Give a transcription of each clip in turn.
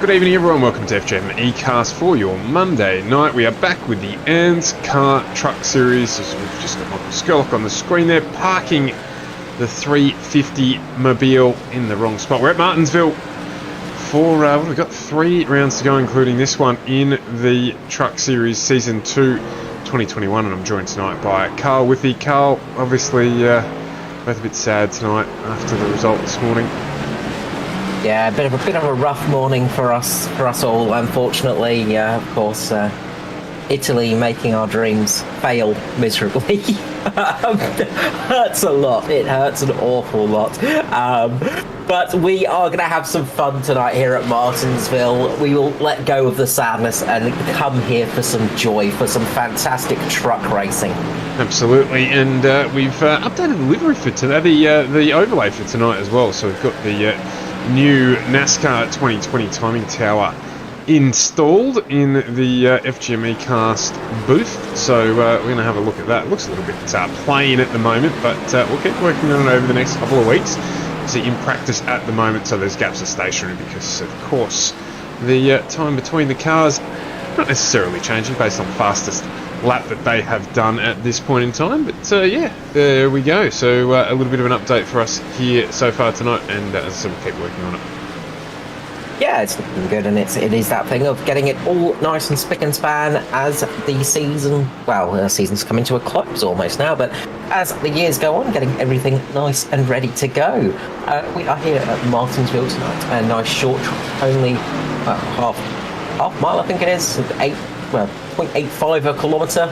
Good evening everyone, welcome to FGM eCast for your Monday night. We are back with the ANZCAR Truck Series. As we've just got Michael Skurlock on the screen there, parking the 350 Mobile in the wrong spot. We're at Martinsville for, we've got 3 rounds to go, including this one in the Truck Series Season 2 2021, and I'm joined tonight by Carl Withy. Carl, obviously both a bit sad tonight after the result this morning. Yeah, a bit of a rough morning for us all, unfortunately. Of course, Italy making our dreams fail miserably. Hurts a lot. It hurts an awful lot. But we are going to have some fun tonight here at Martinsville. We will let go of the sadness and come here for some joy, for some fantastic truck racing. Absolutely, and we've updated the livery for tonight, the overlay for tonight as well. So we've got the new NASCAR 2020 timing tower installed in the FGM eCast booth, so we're going to have a look at that. It looks a little bit plain at the moment, but we'll keep working on it over the next couple of weeks. See, in practice at the moment, so those gaps are stationary because, of course, the time between the cars not necessarily changing based on fastest lap that they have done at this point in time, but yeah, there we go. So a little bit of an update for us here so far tonight, and as I said, we'll keep working on it. Yeah, it's looking good, and it is that thing of getting it all nice and spick and span as the season, well, season's coming to a close almost now, but as the years go on, getting everything nice and ready to go. We are here at Martinsville tonight, a nice short, only half mile, I think it is, 0.85 a kilometre.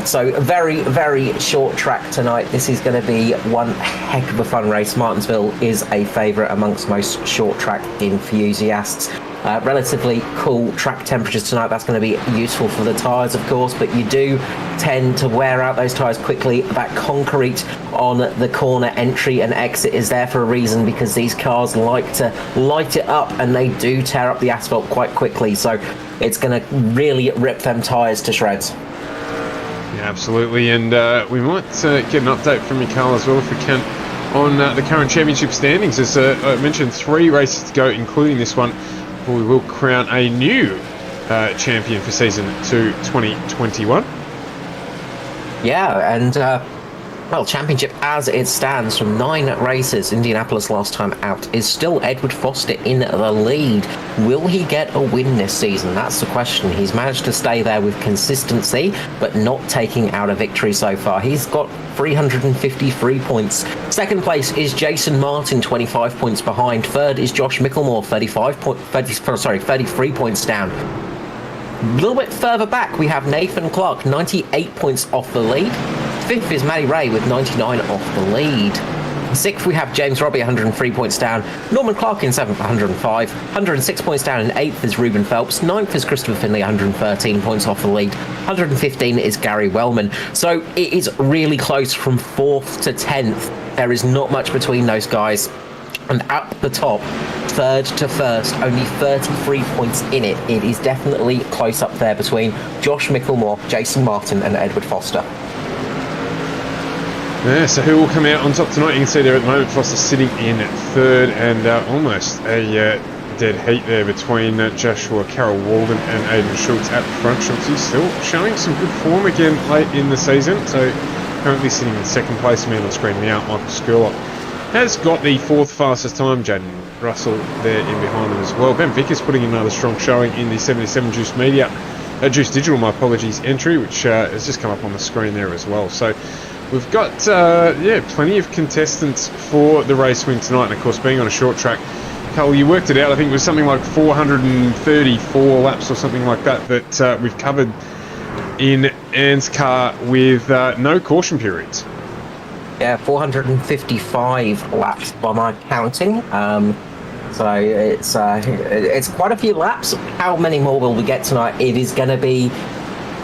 So a very, very short track tonight. This is going to be one heck of a fun race. Martinsville is a favourite amongst most short track enthusiasts. Relatively cool track temperatures tonight. That's going to be useful for the tyres, of course, but you do tend to wear out those tyres quickly. That concrete on the corner entry and exit is there for a reason, because these cars like to light it up, and they do tear up the asphalt quite quickly. So it's going to really rip them tyres to shreds. Yeah, absolutely, and we might get an update from you, Carl, as well, if we can, on the current championship standings. As I mentioned, 3 races to go, including this one, before we will crown a new champion for Season 2 2021. Yeah, and well, championship as it stands from 9 races, Indianapolis last time out, is still Edward Foster in the lead. Will he get a win this season? That's the question. He's managed to stay there with consistency, but not taking out a victory so far. He's got 353 points. Second place is Jason Martin, 25 points behind. Third is Josh Micklemore, 33 points down. A little bit further back, we have Nathan Clark, 98 points off the lead. Fifth is Matty Ray with 99 off the lead. Sixth, we have James Robbie, 103 points down. Norman Clark in 7th, 105. 106 points down in 8th is Ruben Phelps. 9th is Christopher Finley, 113 points off the lead. 115 is Gary Wellman. So it is really close from 4th to 10th. There is not much between those guys. And at the top, 3rd to 1st, only 33 points in it. It is definitely close up there between Josh Micklemore, Jason Martin and Edward Foster. Yeah, so who will come out on top tonight? You can see there at the moment, Foster sitting in 3rd, and almost a dead heat there between Joshua Carroll Walden and Aidan Schultz at the front. Schultz is still showing some good form again late in the season, so currently sitting in 2nd place. Man on screen now, Michael Skurlock has got the 4th fastest time. Jaden Russell there in behind them as well. Ben Vickers putting in another strong showing in the 77 Juice Digital, my apologies, entry, which has just come up on the screen there as well. So we've got plenty of contestants for the race win tonight, and of course, being on a short track, Carl, you worked it out. I think it was something like 434 laps or something like that we've covered in ANZCAR with no caution periods. Yeah, 455 laps by my counting. So it's quite a few laps. How many more will we get tonight? It is going to be...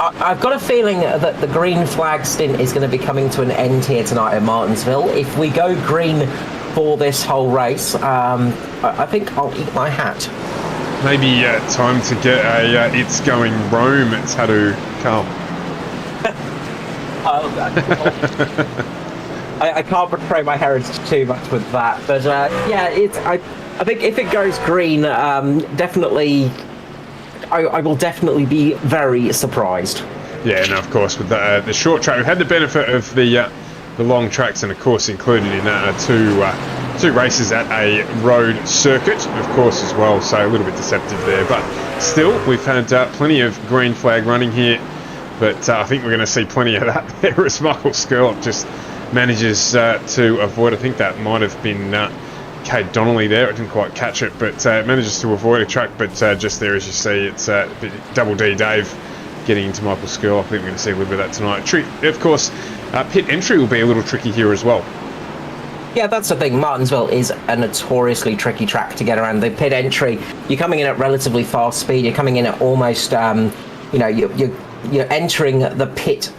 I've got a feeling that the green flag stint is going to be coming to an end here tonight at Martinsville. If we go green for this whole race, I think I'll eat my hat. Maybe time to get a It's Going Rome tattoo, Carl. I can't portray my heritage too much with that, but yeah, I think if it goes green, definitely, I will definitely be very surprised. Yeah, and of course with the short track, we've had the benefit of the long tracks, and of course included in that are two races at a road circuit, of course, as well. So a little bit deceptive there, but still we've had plenty of green flag running here. But I think we're going to see plenty of that there as Michael Skurlock just manages to avoid. I think that might have been Cade Donnelly there. I didn't quite catch it, but manages to avoid a track. But just there, as you see, it's Double D Dave getting into Michael Skurlock. I think we're going to see a little bit of that tonight. Of course, pit entry will be a little tricky here as well. Yeah, that's the thing. Martinsville is a notoriously tricky track to get around. The pit entry, you're coming in at relatively fast speed. You're coming in at almost, you're entering the pit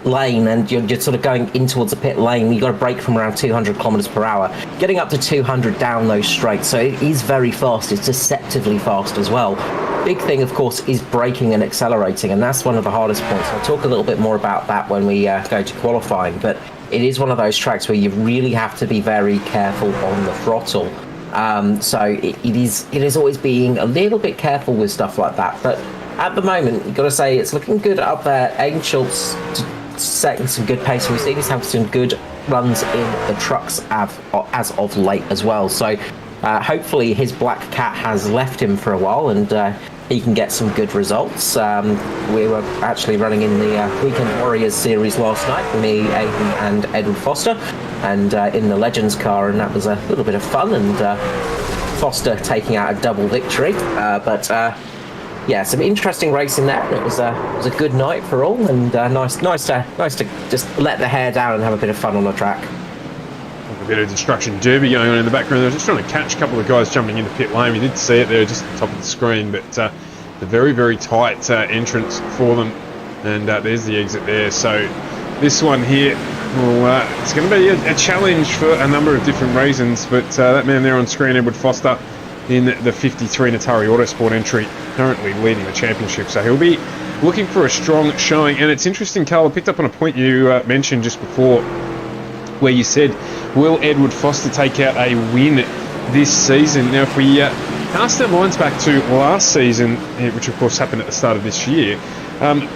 lane, and you're sort of going in towards the pit lane. You've got to brake from around 200 kilometers per hour, getting up to 200 down those straights. So it is very fast. It's deceptively fast as well. Big thing, of course, is braking and accelerating, and that's one of the hardest points. I'll talk a little bit more about that when we go to qualifying, but it is one of those tracks where you really have to be very careful on the throttle. So it is always being a little bit careful with stuff like that. But at the moment, you've got to say it's looking good up there. Aidan Schultz setting some good pace. We've seen he's having some good runs in the trucks as of late as well. So hopefully his black cat has left him for a while, and he can get some good results. We were actually running in the Weekend Warriors series last night, me, Aidan and Edward Foster, and in the Legends car, and that was a little bit of fun, and Foster taking out a double victory. Yeah, some interesting racing there. It was a good night for all, and nice to just let the hair down and have a bit of fun on the track. A bit of destruction derby going on in the background. They're just trying to catch a couple of guys jumping into pit lane. We did see it there just at the top of the screen, but the very, very tight entrance for them, and there's the exit there. So this one here, well, it's going to be a challenge for a number of different reasons, but that man there on screen, Edward Foster, in the 53 Atari Autosport entry, currently leading the championship. So he'll be looking for a strong showing. And it's interesting, Carl, I picked up on a point you mentioned just before, where you said, will Edward Foster take out a win this season? Now, if we cast our minds back to last season, which of course happened at the start of this year,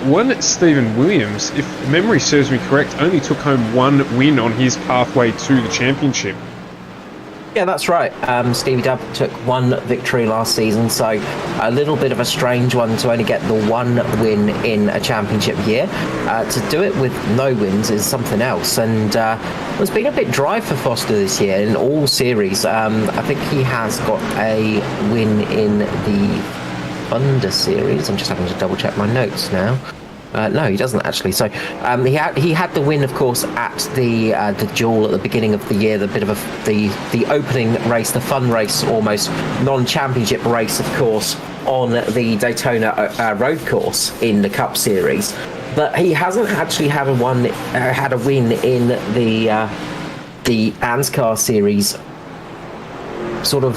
one Stephen Williams, if memory serves me correct, only took home one win on his pathway to the championship. Yeah, that's right. Stevie Dub took one victory last season, so a little bit of a strange one to only get the one win in a championship year. To do it with no wins is something else, and it's been a bit dry for Foster this year in all series. I think he has got a win in the Thunder series. I'm just having to double check my notes now. No, he doesn't actually. So he had the win, of course, at the duel at the beginning of the year, the bit of the opening race, the fun race, almost non-championship race, of course, on the Daytona road course in the Cup Series. But he hasn't actually had a win in the ANZCAR Series. Sort of.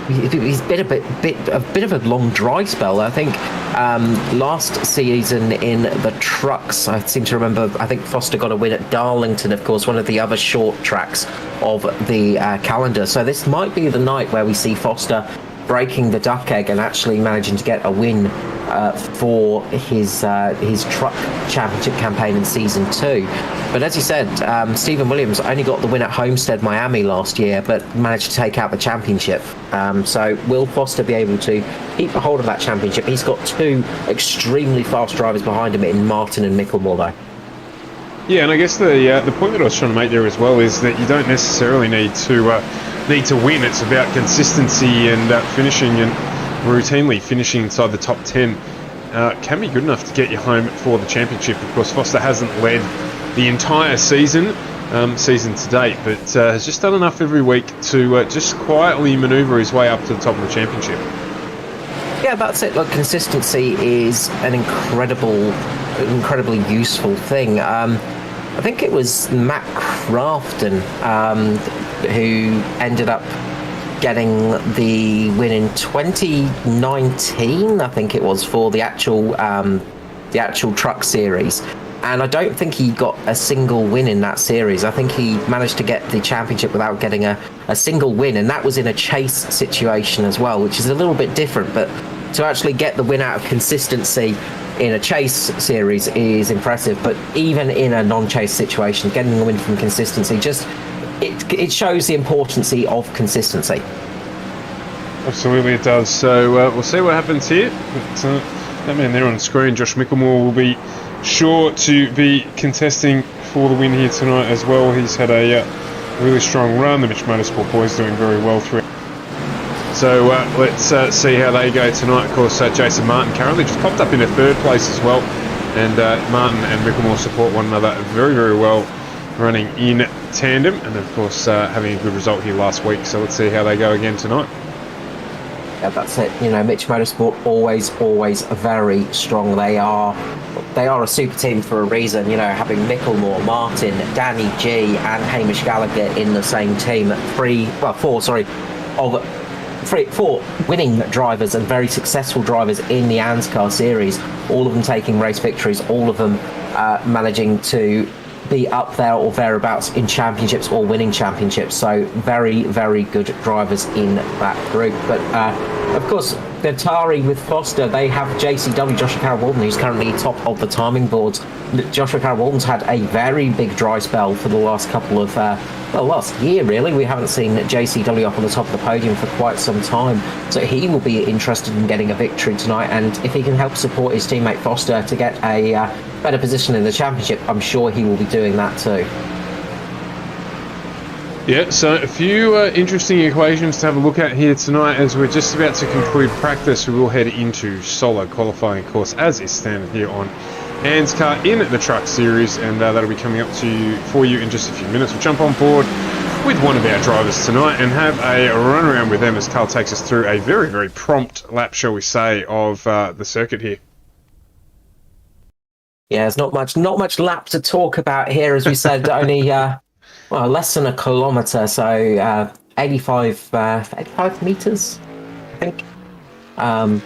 He's been a bit of a long dry spell. I think last season in the trucks, I seem to remember, I think Foster got a win at Darlington, of course, one of the other short tracks of the calendar. So this might be the night where we see Foster breaking the duck egg and actually managing to get a win for his truck championship campaign in season 2. But as you said, Stephen Williams only got the win at Homestead, Miami last year, but managed to take out the championship. So will Foster be able to keep a hold of that championship? He's got two extremely fast drivers behind him in Martin and Mickelmore, though. Yeah, and I guess the point that I was trying to make there as well is that you don't necessarily need to win. It's about consistency and finishing, and routinely finishing inside the top 10 can be good enough to get you home for the championship. Of course, Foster hasn't led the entire season to date, but has just done enough every week to just quietly manoeuvre his way up to the top of the championship. Yeah, that's it. Look, consistency is an incredibly useful thing. I think it was Matt Crafton who ended up getting the win in 2019, I think it was, for the actual truck series. and I don't think he got a single win in that series. I think he managed to get the championship without getting a single win, and that was in a chase situation as well, which is a little bit different. But to actually get the win out of consistency in a chase series is impressive. But even in a non-chase situation, getting the win from consistency, just it shows the importance of consistency. Absolutely it does. So we'll see what happens here. But, that man there on the screen, Josh Mickelmore, will be sure to be contesting for the win here tonight as well. He's had a really strong run. The Mitch Motorsport boys doing very well through it. So let's see how they go tonight. Of course, Jason Martin currently just popped up into third place as well. And Martin and Mickelmore support one another very, very well, running in tandem. And of course, having a good result here last week. So let's see how they go again tonight. Yeah, that's it. You know, Mitch Motorsport always very strong. They are a super team for a reason. You know, having Mickelmore, Martin, Danny G, and Hamish Gallagher in the same team. Four winning drivers and very successful drivers in the ANZCAR series. All of them taking race victories. All of them managing to be up there or thereabouts in championships or winning championships. So very, very good drivers in that group. But of course, the Atari with Foster, they have JCW, Joshua Carroll-Walton, who's currently top of the timing boards. Joshua Carroll-Walton's had a very big dry spell for the last couple of, last year really. We haven't seen JCW up on the top of the podium for quite some time. So he will be interested in getting a victory tonight. And if he can help support his teammate Foster to get a better position in the championship, I'm sure he will be doing that too. Yeah, so a few interesting equations to have a look at here tonight. As we're just about to conclude practice, we will head into solo qualifying, of course, as is standard here on ANZCAR in the truck series, and that'll be coming up for you in just a few minutes. We'll jump on board with one of our drivers tonight and have a run around with them as Carl takes us through a very, very prompt lap, shall we say, of the circuit here. Yeah, there's not much lap to talk about here, as we said. Only less than a kilometre, so 85 metres, I think. I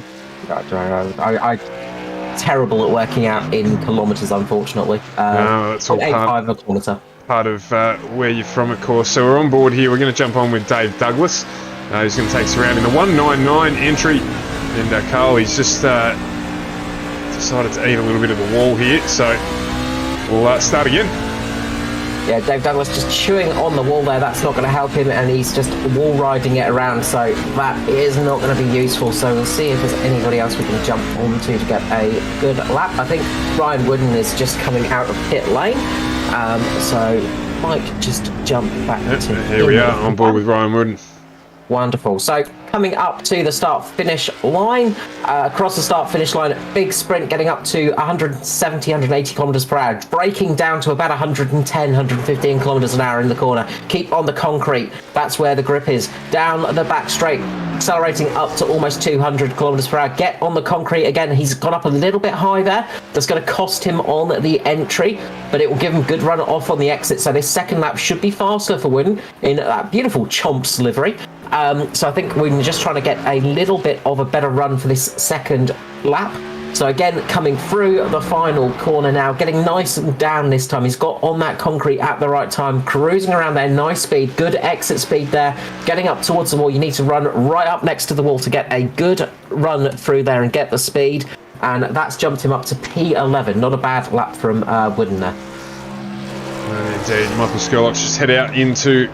terrible at working out in kilometres, unfortunately. No, that's all 85 a kilometre. Part of where you're from, of course. So we're on board here. We're going to jump on with Dave Douglas. He's going to take us around in the 199 entry. And Carl, he's just decided to eat a little bit of the wall here. So we'll start again. Yeah, Dave Douglas just chewing on the wall there. That's not going to help him, and he's just wall riding it around. So that is not going to be useful. So we'll see if there's anybody else we can jump onto to get a good lap. I think Ryan Wooden is just coming out of pit lane. So Mike just jump back to here we are on board with Ryan Wooden. Wonderful. So coming up to the start-finish line, across the start-finish line, big sprint getting up to 170, 180 kilometers per hour, braking down to about 110, 115 kilometers an hour in the corner. Keep on the concrete. That's where the grip is. Down the back straight, accelerating up to almost 200 kilometers per hour. Get on the concrete again. He's gone up a little bit high there. That's going to cost him on the entry, but it will give him good run off on the exit. So this second lap should be faster for Wooden in that beautiful Chomps livery. So I think we're just trying to get a little bit of a better run for this second lap. So again, coming through the final corner now, getting nice and down this time. He's got on that concrete at the right time, cruising around there, nice speed, good exit speed there. Getting up towards the wall, you need to run right up next to the wall to get a good run through there and get the speed. And that's jumped him up to P11. Not a bad lap from Wooden there. Indeed, Michael Skurlock's just head out onto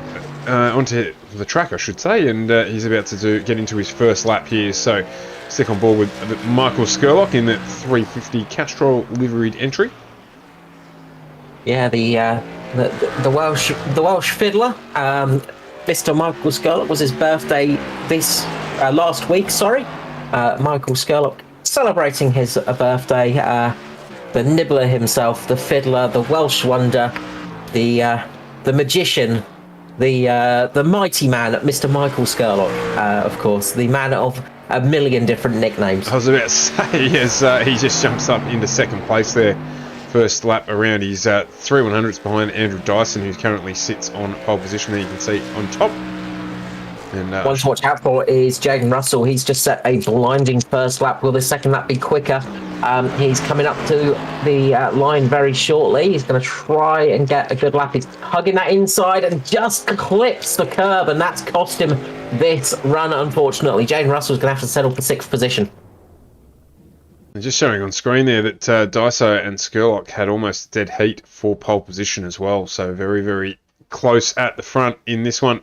the track, I should say, and he's about to get into his first lap here. So stick on board with Michael Skurlock in that 350 Castrol liveried entry. Yeah, the Welsh fiddler, Mr. Michael Skurlock, was his birthday last week. Michael Skurlock celebrating his birthday. The nibbler himself, the fiddler, the Welsh wonder, the magician. The mighty man, Mr. Michael Skurlock, of course, the man of a million different nicknames. I was about to say, yes, he just jumps up into second place there. First lap around, he's 3/100ths behind Andrew Dyson, who currently sits on pole position there, you can see on top. And one to watch out for is Jaden Russell. He's just set a blinding first lap. Will the second lap be quicker? He's coming up to the line very shortly. He's going to try and get a good lap. He's hugging that inside and just clips the curb, and that's cost him this run, unfortunately. Jaden Russell's going to have to settle for 6th position. And just showing on screen there that Daiso and Skurlock had almost dead heat for pole position as well. So very, very close at the front in this one.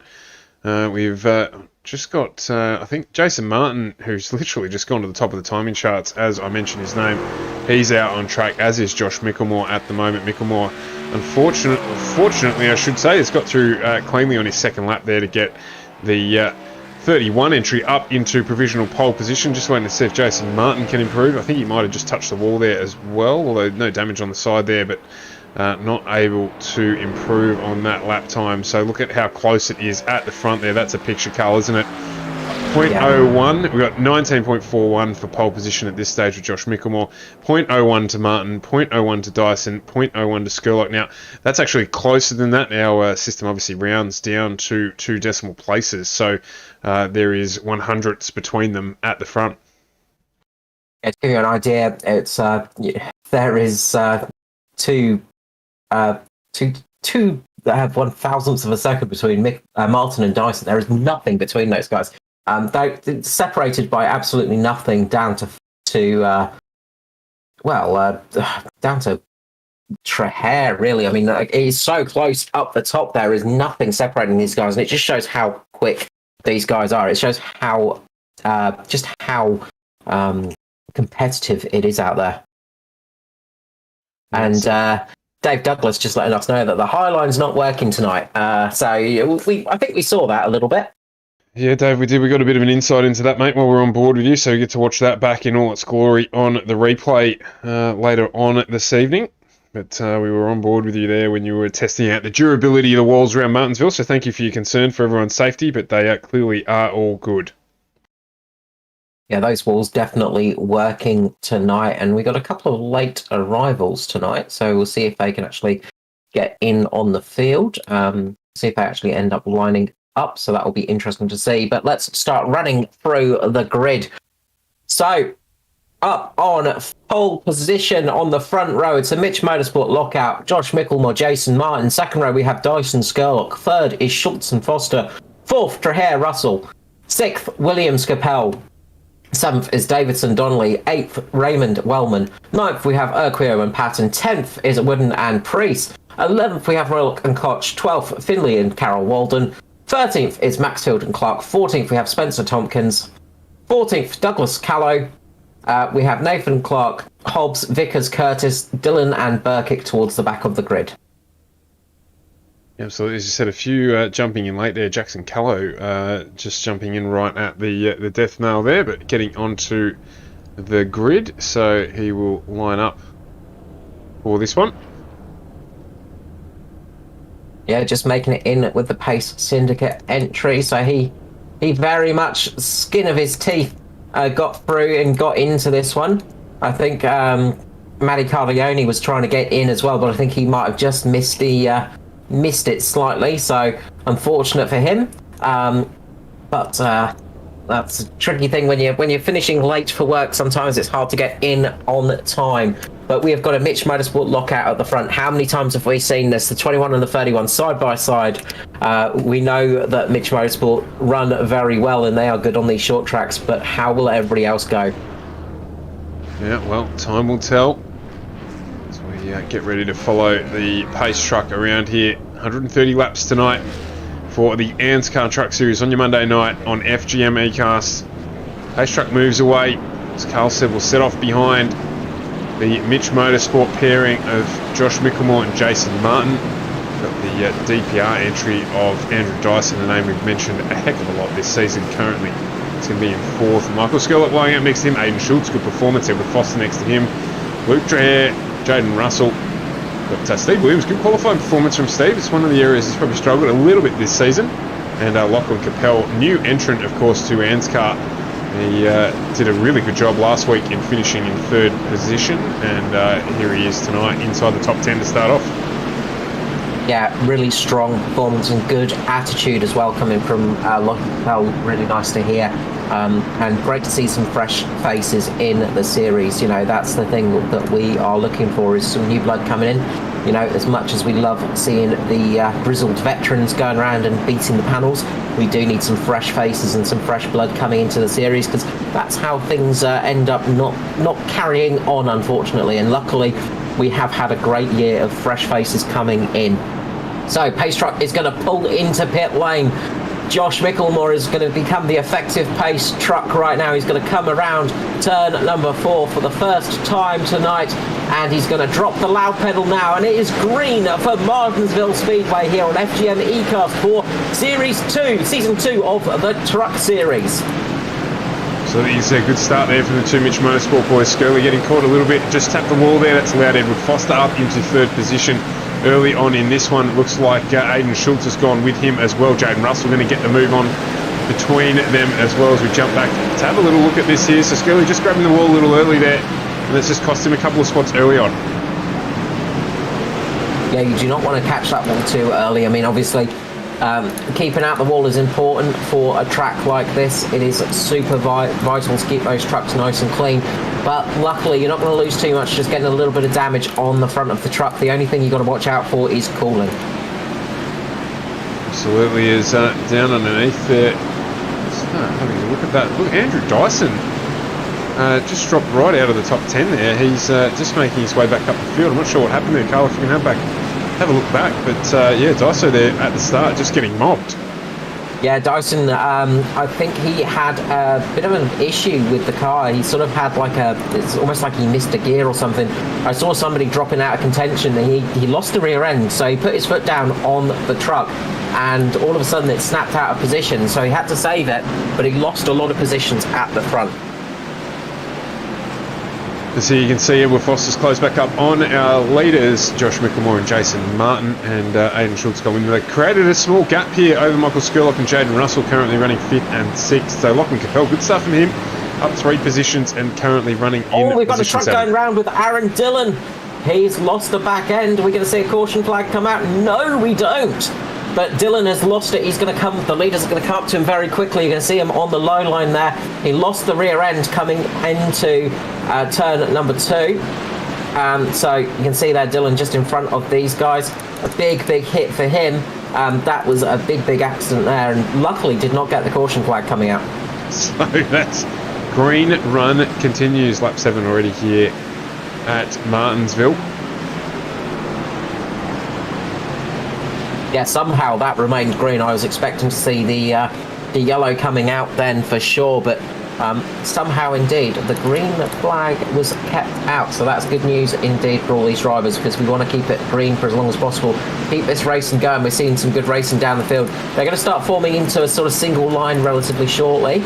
We've just got, I think, Jason Martin, who's literally just gone to the top of the timing charts as I mentioned his name. He's out on track, as is Josh Mickelmore at the moment. Mickelmore, unfortunately, I should say, has got through cleanly on his second lap there to get the 31 entry up into provisional pole position. Just waiting to see if Jason Martin can improve. I think he might have just touched the wall there as well, although no damage on the side there, but not able to improve on that lap time. So look at how close it is at the front there. That's a picture car, isn't it? 0.01. We've got 19.41 for pole position at this stage with Josh Mickelmore. 0.01 to Martin, 0.01 to Dyson, 0.01 to Skurlock. Now, that's actually closer than that. Our system obviously rounds down to 2 decimal places. So there is 100ths between them at the front. Yeah, to give you an idea, it's there is two that have 1,000th of a second between Martin and Dyson. There is nothing between those guys. They're separated by absolutely nothing down to down to Trahair, really. I mean, it's so close up the top. There is nothing separating these guys, and it just shows how quick these guys are. It shows how just how competitive it is out there. And Dave Douglas just letting us know that the high line's not working tonight. So I think we saw that a little bit. Yeah, Dave, we did. We got a bit of an insight into that, mate, while we're on board with you. So you get to watch that back in all its glory on the replay later on this evening. But we were on board with you there when you were testing out the durability of the walls around Martinsville. So thank you for your concern for everyone's safety, but they clearly are all good. Yeah, those walls definitely working tonight. And we got a couple of late arrivals tonight. So we'll see if they can actually get in on the field. See if they actually end up lining up. So that will be interesting to see. But let's start running through the grid. So up on pole position on the front row, it's a Mitch Motorsport lockout. Josh Mickelmore, Jason Martin. Second row, we have Dyson Skurlock. Third is Schultz and Foster. Fourth, Trahair Russell. Sixth, Williams Capel. 7th is Davidson Donnelly. 8th, Raymond Wellman. 9th, we have Urquio and Patton. 10th is Wooden and Priest. 11th, we have Roylock and Koch. 12th, Finley and Carol Walden. 13th is Maxfield and Clark. 14th, we have Spencer Tompkins. 14th, Douglas Callow. We have Nathan Clark, Hobbs, Vickers, Curtis, Dillon and Burkick towards the back of the grid. Absolutely, as you said, a few jumping in late there. Jackson Callow just jumping in right at the death nail there, but getting onto the grid, so he will line up for this one. Yeah, just making it in with the Pace Syndicate entry, so he very much skin of his teeth got through and got into this one. I think Matty Cardioni was trying to get in as well, but I think he might have just missed it slightly, so unfortunate for him. But that's a tricky thing when you're finishing late for work. Sometimes it's hard to get in on time. But we have got a Mitch Motorsport lockout at the front. How many times have we seen this? The 21 and the 31 side by side. We know that Mitch Motorsport run very well and they are good on these short tracks, but how will everybody else go? Yeah, well, time will tell. As we get ready to follow the pace truck around here. 130 laps tonight for the ANZCAR Truck Series on your Monday night on FGM eCast. Pace truck moves away. As Carl said, we'll set off behind the Mitch Motorsport pairing of Josh Mickelmore and Jason Martin. Got the DPR entry of Andrew Dyson, the name we've mentioned a heck of a lot this season currently. It's going to be in 4th. Michael Skurlock lying up next to him. Aiden Schultz, good performance there with Foster next to him. Luke Trahair, Jaden Russell. But Steve Williams, good qualifying performance from Steve. It's one of the areas he's probably struggled a little bit this season. And Lachlan Capel, new entrant, of course, to ANZCAR. He did a really good job last week in finishing in 3rd position, and here he is tonight inside the top 10 to start off. Yeah, really strong performance and good attitude as well coming from Lachlan Capel. Really nice to hear. and great to see some fresh faces in the series. You know, that's the thing that we are looking for, is some new blood coming in. You know, as much as we love seeing the grizzled veterans going around and beating the panels, we do need some fresh faces and some fresh blood coming into the series, because that's how things end up not carrying on, unfortunately. And luckily, we have had a great year of fresh faces coming in. So, Pace Truck is going to pull into pit lane. Josh Micklemore is going to become the effective pace truck right now. He's going to come around turn number 4 for the first time tonight, and he's going to drop the loud pedal now, and it is green for Martinsville Speedway here on FGM eCast for Series 2, Season 2 of the Truck Series. So it's a good start there for the 2 Mitch Motorsport boys. Scully getting caught a little bit, just tapped the wall there. That's allowed Edward Foster up into 3rd position. Early on in this one, looks like Aiden Schultz has gone with him as well. Jaden Russell going to get the move on between them as well, as we jump back to have a little look at this here. So Scully just grabbing the wall a little early there, and that's just cost him a couple of spots early on. Yeah, you do not want to catch that one too early. I mean, obviously, keeping out the wall is important for a track like this. It is super vital to keep those trucks nice and clean. But luckily, you're not going to lose too much, just getting a little bit of damage on the front of the truck. The only thing you've got to watch out for is cooling. Absolutely is down underneath there. Having a look at that. Look, Andrew Dyson just dropped right out of the top 10 there. He's just making his way back up the field. I'm not sure what happened there, Carl, if you can have a look back. But yeah, Dyson there at the start, just getting mobbed. Yeah, Dyson, I think he had a bit of an issue with the car. He sort of had it's almost like he missed a gear or something. I saw somebody dropping out of contention, and he lost the rear end, so he put his foot down on the truck, and all of a sudden it snapped out of position, so he had to save it, but he lost a lot of positions at the front. So you can see Edward Foster's close back up on our leaders, Josh Micklemore and Jason Martin, and Aiden Schultz going in. They created a small gap here over Michael Skurlock and Jaden Russell, currently running 5th and 6th. So Lachlan Capel, good stuff from him, up 3 positions and currently running in position 7. We've got a truck 7. going round with Aaron Dillon. He's lost the back end. Are we going to see a caution flag come out? No, we don't. But Dillon has lost it. He's going to come. The leaders are going to come up to him very quickly. You're going to see him on the low line there. He lost the rear end coming into turn number 2. So you can see there Dillon just in front of these guys. A big hit for him. That was a big accident there, and luckily did not get the caution flag coming out. So that's green run continues, lap 7 already here at Martinsville. Yeah, somehow that remained green. I was expecting to see the yellow coming out then for sure, but somehow indeed the green flag was kept out. So that's good news indeed for all these drivers, because we want to keep it green for as long as possible. Keep this racing going. We're seeing some good racing down the field. They're going to start forming into a sort of single line relatively shortly,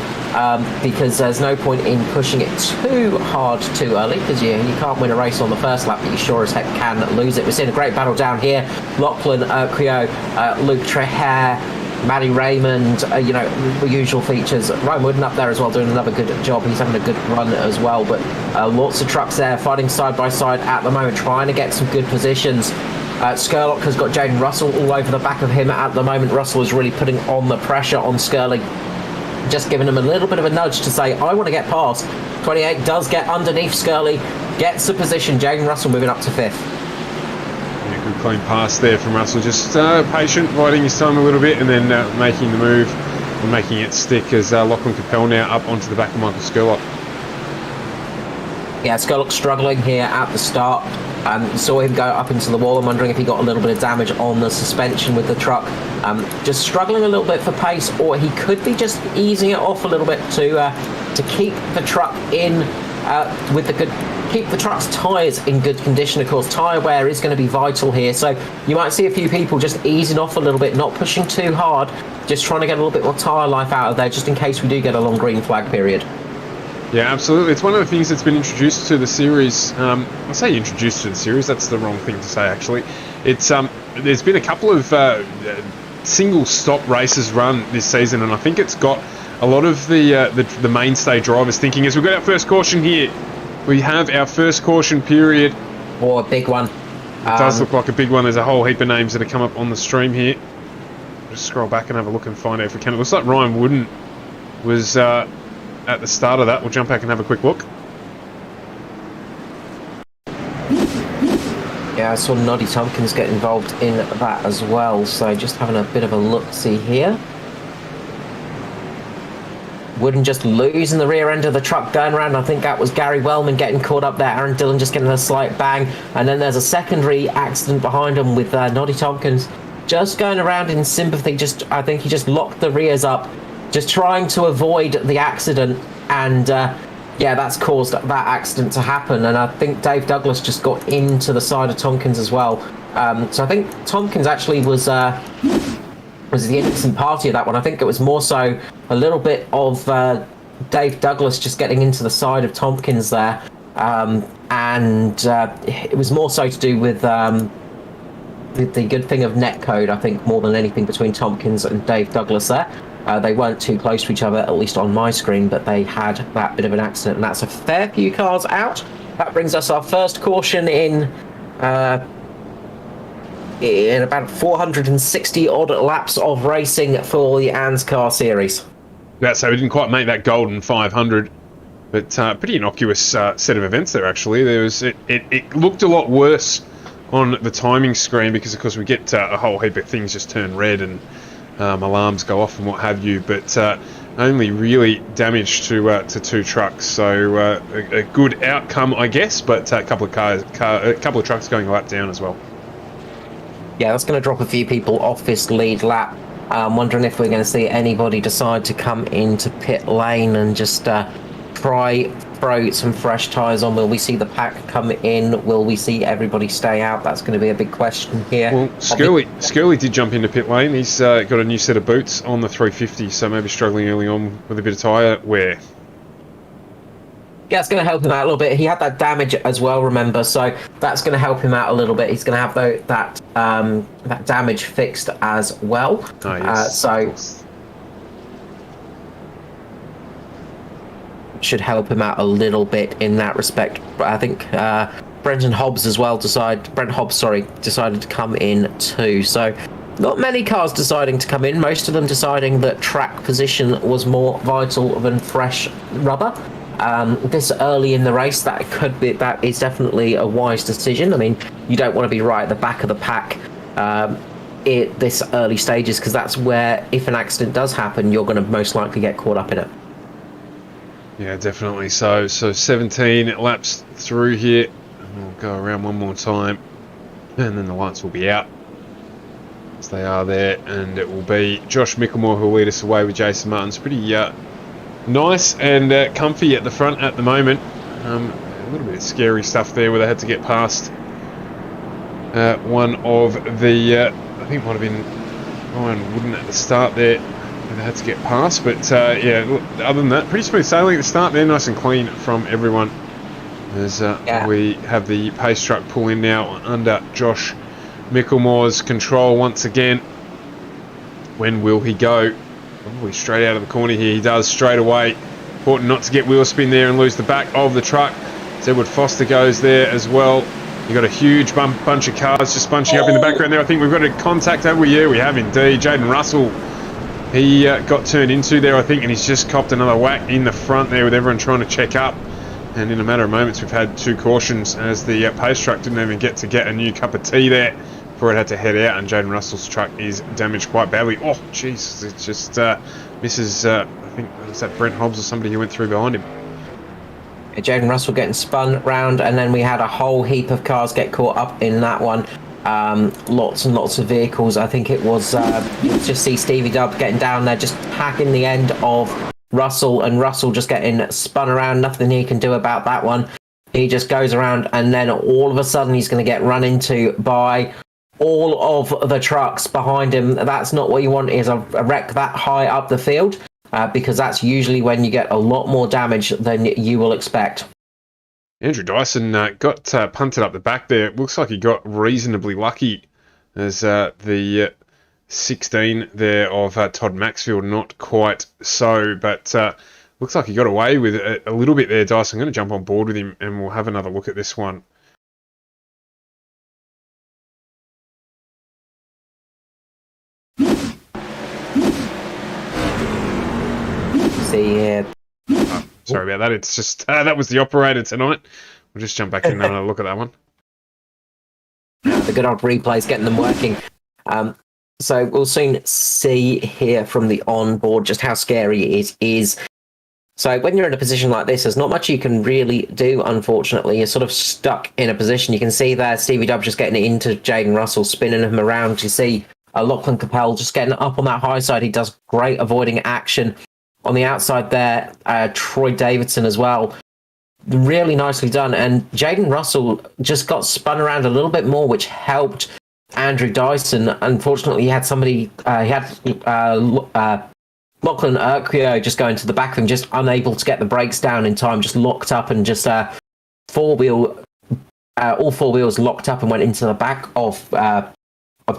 because there's no point in pushing it too hard too early, because you can't win a race on the first lap, but you sure as heck can lose it. We're seeing a great battle down here. Lachlan Creo, Luke Trehair, Matty Raymond, the usual features. Ryan Wooden up there as well, doing another good job. He's having a good run as well, but lots of trucks there fighting side by side at the moment, trying to get some good positions. Skurlock has got Jaden Russell all over the back of him at the moment. Russell is really putting on the pressure on Skurlock, just giving him a little bit of a nudge to say, I want to get past. 28 does get underneath Skurlock, gets the position. Jaden Russell moving up to 5th. Good clean pass there from Russell, just patient, biding his time a little bit, and then making the move and making it stick as Lachlan Capel now up onto the back of Michael Skurlock. Yeah, Skurlock struggling here at the start. Saw him go up into the wall. I'm wondering if he got a little bit of damage on the suspension with the truck. Just struggling a little bit for pace, or he could be just easing it off a little bit to keep the truck in with the good. Keep the truck's tyres in good condition. Of course, tyre wear is going to be vital here, so you might see a few people just easing off a little bit, not pushing too hard, just trying to get a little bit more tyre life out of there, just in case we do get a long green flag period. Yeah, absolutely. It's one of the things that's been introduced to the series. I say introduced to the series, that's the wrong thing to say actually. It's there's been a couple of single stop races run this season, and I think it's got a lot of the mainstay drivers thinking, as we've got our first caution here, we have our first caution period. Or a big one. It does look like a big one. There's a whole heap of names that have come up on the stream here. Just scroll back and have a look and find out if we can. It looks like Ryan Wooden was at the start of that. We'll jump back and have a quick look. Yeah, I saw Noddy Tompkins get involved in that as well, so just having a bit of a look-see here. Wooden just losing the rear end of the truck going around. I think that was Gary Wellman getting caught up there. Aaron Dillon just getting a slight bang. And then there's a secondary accident behind him with Noddy Tompkins just going around in sympathy. I think he just locked the rears up, just trying to avoid the accident. And yeah, that's caused that accident to happen. And I think Dave Douglas just got into the side of Tompkins as well. So I think Tompkins actually was the innocent party of that one. I think it was more so a little bit of Dave Douglas just getting into the side of Tompkins there. And it was more so to do with the good thing of netcode, I think, more than anything between Tompkins and Dave Douglas there. They weren't too close to each other, at least on my screen, but they had that bit of an accident, and that's a fair few cars out. That brings us our first caution in about 460 odd laps of racing for the ANZCAR series. Yeah, so we didn't quite make that golden 500, but pretty innocuous set of events there. Actually, it looked a lot worse on the timing screen because, of course, we get a whole heap of things just turn red and alarms go off and what have you. But only really damage to two trucks, so a good outcome, I guess. But a couple of trucks going a lap down as well. Yeah, that's going to drop a few people off this lead lap. I'm wondering if we're going to see anybody decide to come into pit lane and just try throw some fresh tyres on. Will we see the pack come in? Will we see everybody stay out? That's going to be a big question here. Well, Skirley did jump into pit lane. He's got a new set of boots on the 350, so maybe struggling early on with a bit of tyre wear. Yeah, it's going to help him out a little bit. He had that damage as well, remember, so that's going to help him out a little bit. He's going to have that damage fixed as well. Oh, yes, so should help him out a little bit in that respect. But I think Brent Hobbs decided to come in too. So not many cars deciding to come in. Most of them deciding that track position was more vital than fresh rubber. This early in the race, that is definitely a wise decision. I mean, you don't want to be right at the back of the pack this early stages, because that's where, if an accident does happen, you're going to most likely get caught up in it. Yeah, definitely. So 17 laps through here. And we'll go around one more time, and then the lights will be out. As they are there, and it will be Josh Micklemore who will lead us away with Jason Martins. Pretty nice and comfy at the front at the moment. A little bit of scary stuff there where they had to get past one of the, I think it might have been Ryan Wooden at the start there, where they had to get past. But yeah, other than that, pretty smooth sailing at the start there, nice and clean from everyone. As we have the pace truck pull in now under Josh Micklemore's control once again. When will he go? Probably straight out of the corner here. He does straight away. Important not to get wheel spin there and lose the back of the truck. So Edward Foster goes there as well. You've got a huge bunch of cars just bunching up in the background there. I think we've got a contact over here. We have indeed. Jaden Russell, he got turned into there, I think, and he's just copped another whack in the front there with everyone trying to check up. And in a matter of moments, we've had two cautions as the pace truck didn't even get a new cup of tea there before it had to head out, and Jaden Russell's truck is damaged quite badly. Oh, jeez, it just misses, I think, was that Brent Hobbs or somebody who went through behind him. Jaden Russell getting spun round, and then we had a whole heap of cars get caught up in that one. Lots and lots of vehicles. I think it was, you just see Stevie Dubb getting down there, just packing the end of Russell, and Russell just getting spun around. Nothing he can do about that one. He just goes around, and then all of a sudden he's going to get run into by all of the trucks behind him. That's not what you want, is a wreck that high up the field, because that's usually when you get a lot more damage than you will expect. Andrew Dyson got punted up the back there. It looks like he got reasonably lucky, as the 16 there of Todd Maxfield, not quite so, but looks like he got away with it a little bit there, Dyson. I'm going to jump on board with him and we'll have another look at this one. See here. Sorry about that. It's just that was the operator tonight. We'll just jump back in and have a look at that one. The good old replays getting them working. So we'll soon see here from the onboard just how scary it is. So when you're in a position like this, there's not much you can really do, unfortunately. You're sort of stuck in a position. You can see there Stevie Dub just getting into Jaden Russell, spinning him around. You see Lachlan Capel just getting up on that high side. He does great avoiding action. On the outside there, Troy Davidson as well. Really nicely done. And Jaden Russell just got spun around a little bit more, which helped Andrew Dyson. Unfortunately, he had somebody, Lachlan Urquio just going to the back of him, just unable to get the brakes down in time, just locked up and just all four wheels locked up and went into the back of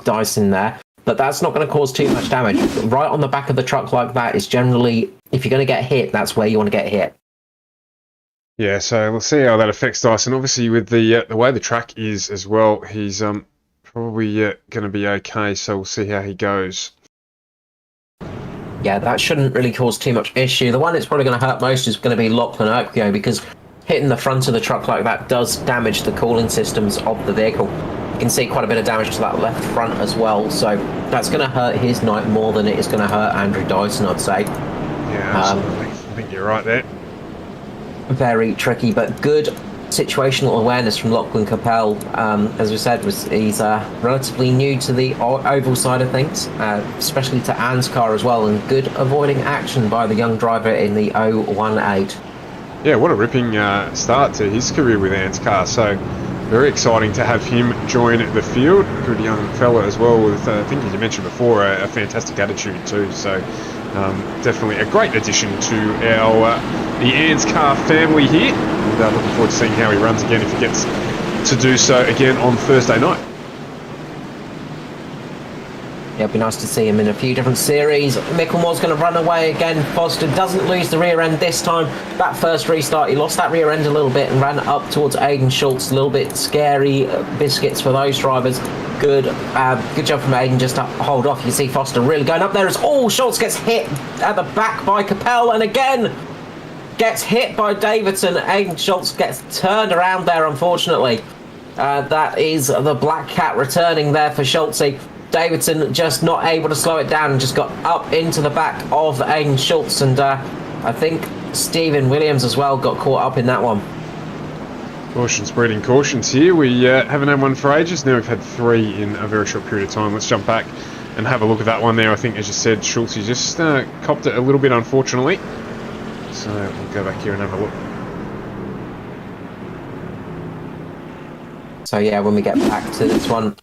Dyson there. But that's not going to cause too much damage. Right on the back of the truck like that is generally, if you're going to get hit, that's where you want to get hit. Yeah, so we'll see how that affects Dyson. Obviously, with the way the track is as well, he's probably going to be okay. So we'll see how he goes. Yeah, that shouldn't really cause too much issue. The one that's probably going to hurt most is going to be Lachlan Urquio, because hitting the front of the truck like that does damage the cooling systems of the vehicle. You can see quite a bit of damage to that left front as well, so that's going to hurt his night more than it is going to hurt Andrew Dyson, I'd say. Yeah, absolutely. I think you're right there. Very tricky, but good situational awareness from Lachlan Capel. As we said, he's relatively new to the oval side of things, especially to ANZCAR as well, and good avoiding action by the young driver in the 018. Yeah, what a ripping start to his career with ANZCAR. So very exciting to have him join the field. Good young fella as well with, I think as you mentioned before, a fantastic attitude too. So definitely a great addition to the ANZCAR family here. And looking forward to seeing how he runs again if he gets to do so again on Thursday night. Yeah, it'd be nice to see him in a few different series. Micklemore's going to run away again. Foster doesn't lose the rear end this time. That first restart, he lost that rear end a little bit and ran up towards Aiden Schultz. A little bit scary biscuits for those drivers. Good job from Aiden just to hold off. You see Foster really going up there as Schultz gets hit at the back by Capel, and again gets hit by Davidson. Aiden Schultz gets turned around there, unfortunately. That is the Black Cat returning there for Schultz. Davidson just not able to slow it down and just got up into the back of Aiden Schultz, and I think Stephen Williams as well got caught up in that one. Cautions breeding cautions here. We haven't had one for ages. Now we've had three in a very short period of time. Let's jump back and have a look at that one there. I think, as you said, Schultz just copped it a little bit, unfortunately. So we'll go back here and have a look. So yeah, when we get back to this one,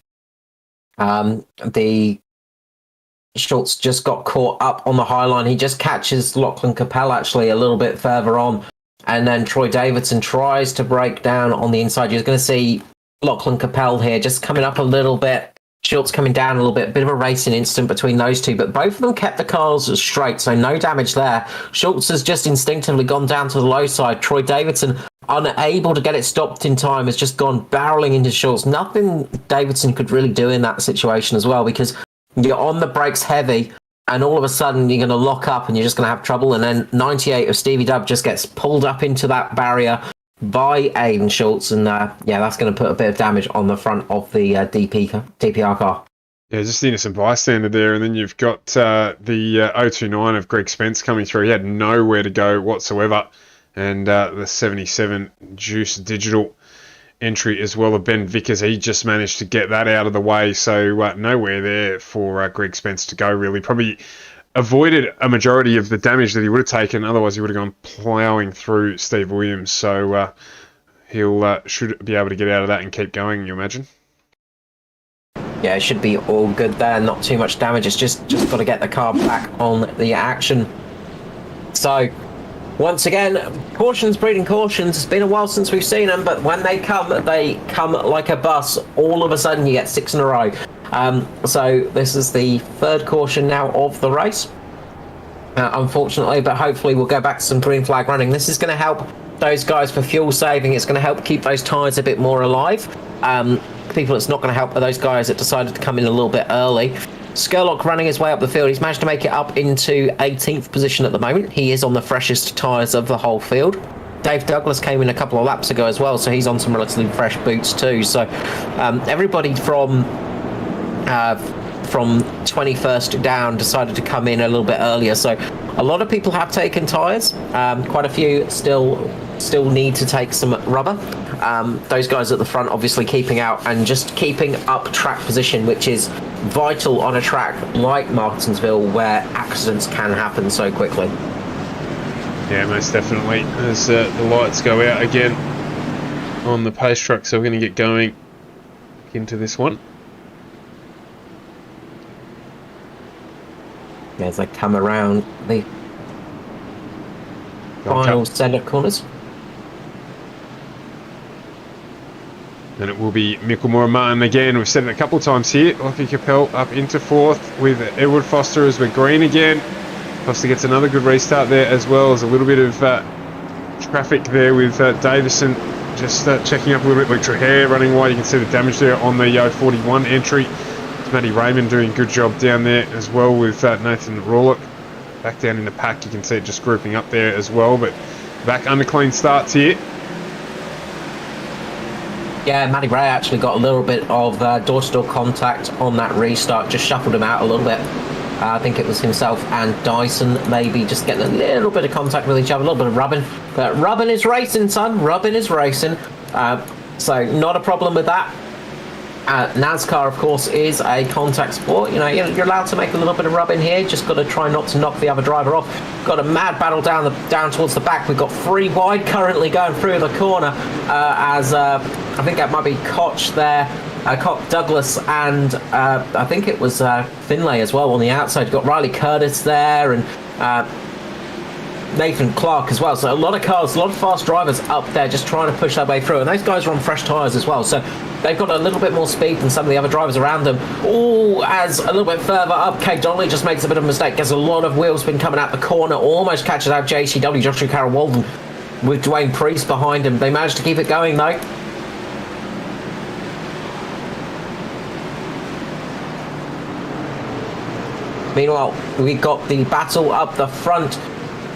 the Schultz just got caught up on the high line. He just catches Lachlan Capel actually a little bit further on, and then Troy Davidson tries to break down on the inside. You're going to see Lachlan Capel here just coming up a little bit, Schultz coming down a little bit of a racing incident between those two, but both of them kept the cars straight, so no damage there. Schultz has just instinctively gone down to the low side. Troy Davidson, unable to get it stopped in time, has just gone barreling into Schultz. Nothing Davidson could really do in that situation as well, because you're on the brakes heavy and all of a sudden you're going to lock up and you're just going to have trouble. And then 98 of Stevie Dub just gets pulled up into that barrier by Aiden Schultz, and yeah, that's going to put a bit of damage on the front of the DPR car. Yeah, just the innocent bystander there, and then you've got the 029 of Greg Spence coming through. He had nowhere to go whatsoever. And the 77 Juice Digital entry as well of Ben Vickers. He just managed to get that out of the way. So nowhere there for Greg Spence to go, really. Probably avoided a majority of the damage that he would have taken. Otherwise, he would have gone ploughing through Steve Williams. So he'll should be able to get out of that and keep going, you imagine? Yeah, it should be all good there. Not too much damage. It's just got to get the car back on the action. So once again, cautions breeding cautions. It's been a while since we've seen them, but when they come like a bus. All of a sudden, you get 6 in a row. So this is the third caution now of the race, unfortunately, but hopefully we'll go back to some green flag running. This is going to help those guys for fuel saving. It's going to help keep those tyres a bit more alive. People, it's not going to help those guys that decided to come in a little bit early. Skurlock running his way up the field. He's managed to make it up into 18th position at the moment. He is on the freshest tyres of the whole field. Dave Douglas came in a couple of laps ago as well, so he's on some relatively fresh boots too. So everybody from 21st down decided to come in a little bit earlier. So a lot of people have taken tyres. Quite a few still need to take some rubber. Those guys at the front obviously keeping out and just keeping up track position, which is vital on a track like Martinsville where accidents can happen so quickly. Yeah, most definitely. As the lights go out again on the pace truck, so we're going to get going into this one. As they come around the final set of corners. And it will be Mickelmore and Martin again. We've said it a couple of times here. Lockie Capel up into 4th with Edward Foster as we're green again. Foster gets another good restart there, as well as a little bit of traffic there with Davison just checking up a little bit. Luke Trahair running wide. You can see the damage there on the 41 entry. It's Matty Raymond doing a good job down there as well with Nathan Rawlock. Back down in the pack, you can see it just grouping up there as well. But back under clean starts here. Yeah, Matty Ray actually got a little bit of door-to-door contact on that restart, just shuffled him out a little bit. I think it was himself and Dyson maybe just getting a little bit of contact with each other, a little bit of rubbing. But rubbing is racing, son. Rubbing is racing. So not a problem with that. NASCAR, of course, is a contact sport. You know, you're allowed to make a little bit of rubbing here. Just got to try not to knock the other driver off. Got a mad battle down towards the back. We've got 3 wide currently going through the corner. As I think that might be Koch there. Koch, Douglas, and I think it was Finlay as well on the outside. You've got Riley Curtis there and Nathan Clark as well. So a lot of cars, a lot of fast drivers up there just trying to push their way through. And those guys are on fresh tyres as well. So they've got a little bit more speed than some of the other drivers around them. Oh, as a little bit further up, Kate Donnelly just makes a bit of a mistake. Gets a lot of wheel spin coming out the corner. Almost catches out JCW, Joshua Carroll Walden, with Dwayne Priest behind him. They managed to keep it going though. Meanwhile, we've got the battle up the front.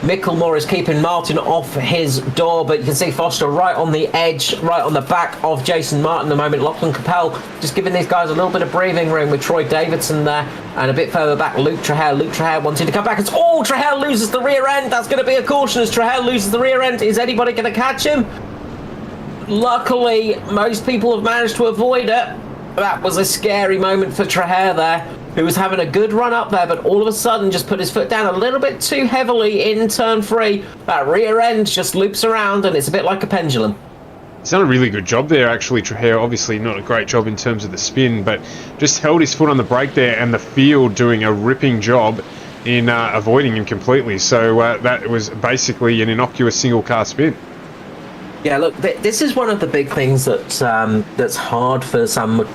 Mickelmore is keeping Martin off his door, but you can see Foster right on the edge, right on the back of Jason Martin at the moment. Lachlan Capel just giving these guys a little bit of breathing room with Troy Davidson there, and a bit further back, Luke Trahair. Luke Trahair wanting to come back. Trahair loses the rear end. That's going to be a caution as Trahair loses the rear end. Is anybody going to catch him? Luckily, most people have managed to avoid it. That was a scary moment for Trahair there, who was having a good run up there, but all of a sudden just put his foot down a little bit too heavily in turn 3. That rear end just loops around and it's a bit like a pendulum. He's done a really good job there, actually, Trahair. Obviously not a great job in terms of the spin, but just held his foot on the brake there, and the field doing a ripping job in avoiding him completely. So that was basically an innocuous single car spin. Yeah, look, this is one of the big things that's hard for some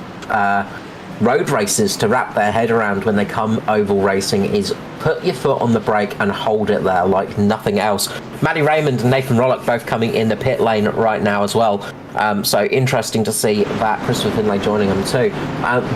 road racers to wrap their head around when they come oval racing, is put your foot on the brake and hold it there like nothing else. Matty Raymond and Nathan Rollock both coming in the pit lane right now as well. So interesting to see that Christopher Finlay joining them too.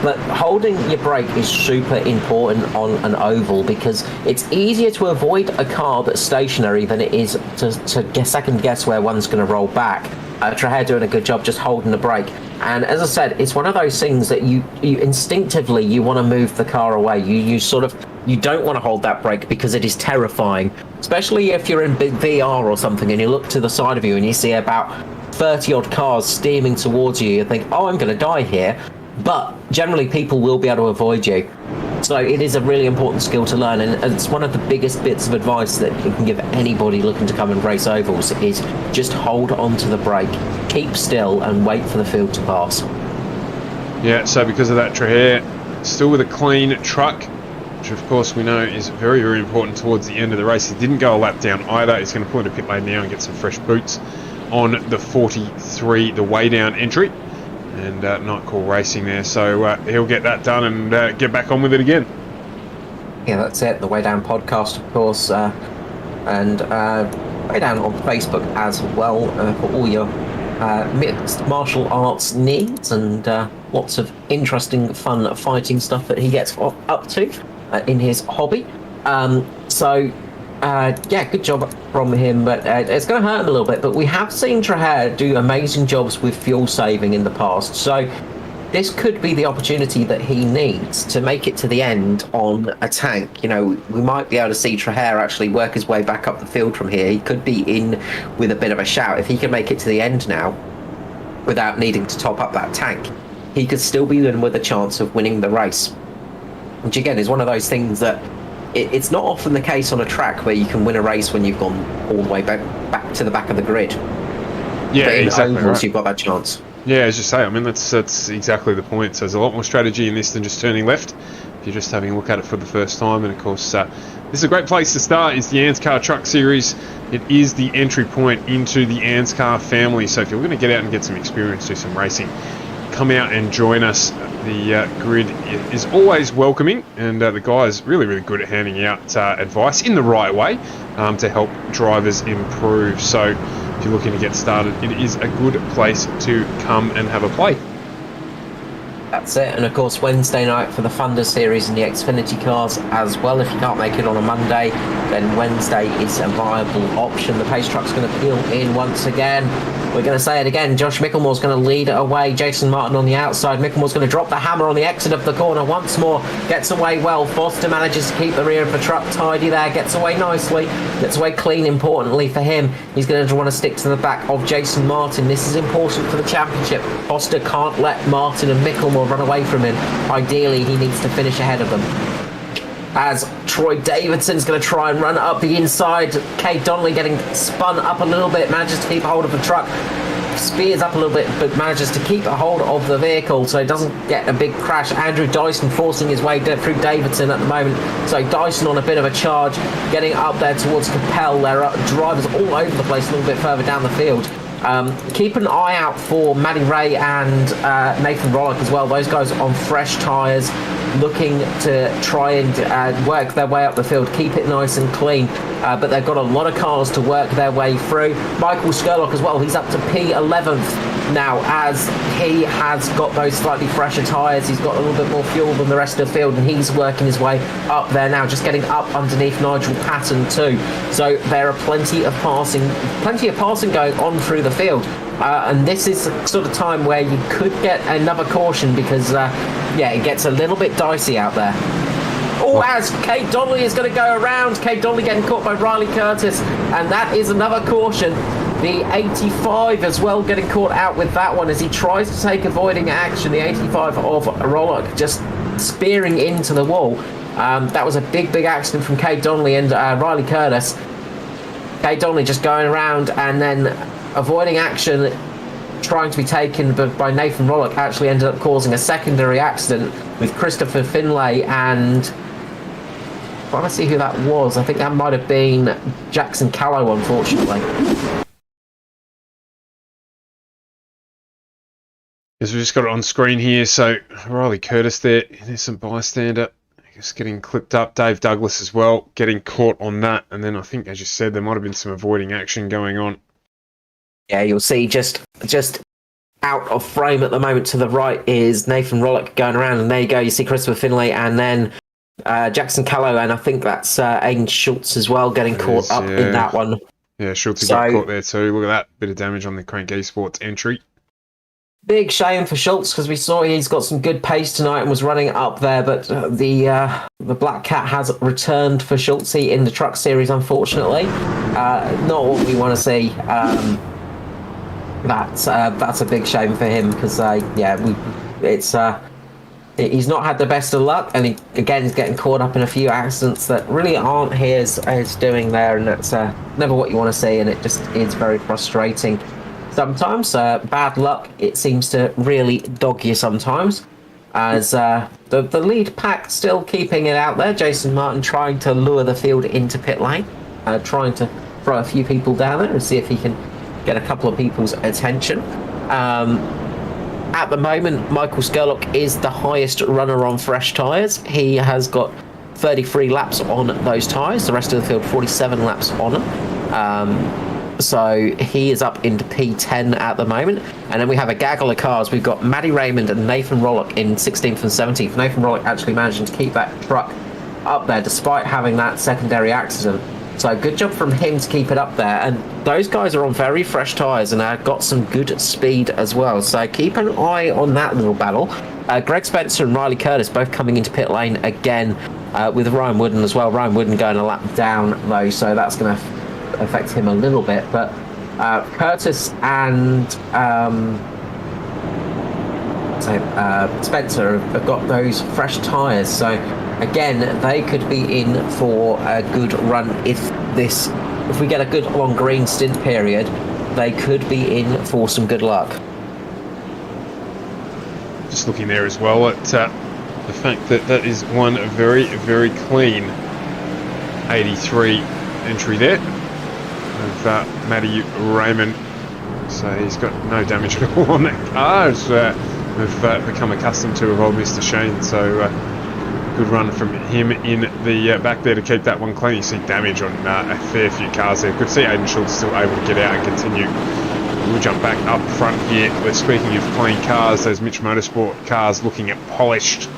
But holding your brake is super important on an oval, because it's easier to avoid a car that's stationary than it is to second guess where one's going to roll back. Trahair doing a good job just holding the brake. And as I said, it's one of those things that you instinctively you want to move the car away. You don't want to hold that brake because it is terrifying, especially if you're in big VR or something and you look to the side of you and you see about 30 odd cars steaming towards you. You think, oh, I'm going to die here. But generally people will be able to avoid you. So it is a really important skill to learn, and it's one of the biggest bits of advice that you can give anybody looking to come and race ovals, is just hold on to the brake, keep still and wait for the field to pass. Yeah, so because of that, Trahair still with a clean truck, which of course we know is very, very important towards the end of the race. He didn't go a lap down either. He's going to pull into pit lane now and get some fresh boots on the 43, the way down entry. And Night Call Racing there, so he'll get that done and get back on with it again. Yeah, that's it. The Way Down podcast, of course, and Way Down on Facebook as well for all your mixed martial arts needs and lots of interesting, fun fighting stuff that he gets up to in his hobby. Yeah, good job from him, but it's going to hurt him a little bit. But we have seen Traher do amazing jobs with fuel saving in the past, so this could be the opportunity that he needs to make it to the end on a tank. You know, we might be able to see Traher actually work his way back up the field from here. He could be in with a bit of a shout. If he can make it to the end now without needing to top up that tank, he could still be in with a chance of winning the race. Which again is one of those things that it's not often the case on a track where you can win a race when you've gone all the way back to the back of the grid. Yeah, but in exactly. ovals, Right. You've got that chance. Yeah, as you say, I mean, that's exactly the point. So there's a lot more strategy in this than just turning left, if you're just having a look at it for the first time. And of course, this is a great place to start, is the ANZCAR Truck Series. It is the entry point into the ANZCAR family. So if you're going to get out and get some experience, do some racing, come out and join us. The grid is always welcoming, and the guys really, really good at handing out advice in the right way to help drivers improve. So if you're looking to get started, it is a good place to come and have a play. That's it, and of course Wednesday night for the Thunder Series and the Xfinity cars as well. If you can't make it on a Monday, then Wednesday is a viable option. The pace truck's going to peel in once again. We're going to say it again. Josh Micklemore's going to lead away. Jason Martin on the outside. Micklemore's going to drop the hammer on the exit of the corner once more. Gets away well. Foster manages to keep the rear of the truck tidy there. Gets away nicely. Gets away clean, importantly for him. He's going to want to stick to the back of Jason Martin. This is important for the championship. Foster can't let Martin and Micklemore run away from him. Ideally, he needs to finish ahead of them. As Troy Davidson's going to try and run up the inside. Kay Donnelly getting spun up a little bit, manages to keep hold of the truck. Spears up a little bit, but manages to keep a hold of the vehicle so he doesn't get a big crash. Andrew Dyson forcing his way through Davidson at the moment. So Dyson on a bit of a charge, getting up there towards Capel. There are drivers all over the place a little bit further down the field. Keep an eye out for Matty Ray and Nathan Rollock as well. Those guys on fresh tyres, looking to try and work their way up the field, keep it nice and clean. But they've got a lot of cars to work their way through. Michael Skurlock as well, he's up to P11th now, as he has got those slightly fresher tyres. He's got a little bit more fuel than the rest of the field, and he's working his way up there now, just getting up underneath Nigel Patton too. So there are plenty of passing going on through the field. And this is the sort of time where you could get another caution because, it gets a little bit dicey out there. Oh, as Kate Donnelly is going to go around. Kate Donnelly getting caught by Riley Curtis, and that is another caution. The 85 as well getting caught out with that one as he tries to take avoiding action. The 85 of Rollock just spearing into the wall. That was a big accident from Kate Donnelly and Riley Curtis. Kate Donnelly just going around and then avoiding action, trying to be taken by Nathan Rollock, actually ended up causing a secondary accident with Christopher Finlay and... I'm trying to see who that was. I think that might have been Jackson Callow, unfortunately. Yes, we've just got it on screen here. So Riley Curtis there, innocent bystander, just getting clipped up. Dave Douglas as well, getting caught on that. And then I think, as you said, there might have been some avoiding action going on. Yeah, you'll see just out of frame at the moment to the right is Nathan Rollock going around, and there you go. You see Christopher Finlay and then Jackson Callow, and I think that's Aidan Schultz as well getting caught up in that one. Yeah, Schultz got caught there too. Look at that bit of damage on the Crank Esports entry. Big shame for Schultz because we saw he's got some good pace tonight and was running up there, but the Black Cat has returned for Schultz in the Truck Series, unfortunately. Not what we want to see. That's a big shame for him because he's not had the best of luck, and he's getting caught up in a few accidents that really aren't his doing there, and that's never what you want to see, and it just is very frustrating. Sometimes bad luck, it seems to really dog you sometimes, as the lead pack still keeping it out there. Jason Martin trying to lure the field into pit lane, trying to throw a few people down there and see if he can get a couple of people's attention. At the moment, Michael Skurlock is the highest runner on fresh tyres. He has got 33 laps on those tyres. The rest of the field, 47 laps on them. So he is up into P10 at the moment. And then we have a gaggle of cars. We've got Maddie Raymond and Nathan Rollock in 16th and 17th. Nathan Rollock actually managing to keep that truck up there despite having that secondary accident. So good job from him to keep it up there. And those guys are on very fresh tyres and got some good speed as well. So keep an eye on that little battle. Greg Spencer and Riley Curtis both coming into pit lane again with Ryan Wooden as well. Ryan Wooden going a lap down though, so that's going to affect him a little bit. But Curtis and Spencer have got those fresh tyres. So again, they could be in for a good run if we get a good long green stint period. They could be in for some good luck. Just looking there as well at the fact that that is one very, very clean 83 entry there of Matty Raymond. So he's got no damage at all on that car, as we've become accustomed to of old Mr. Shane. So good run from him in the back there to keep that one clean. You see damage on a fair few cars there. Good to see Aidan Schultz still able to get out and continue. We'll jump back up front here. We're speaking of clean cars, those Mitch Motorsport cars looking at polished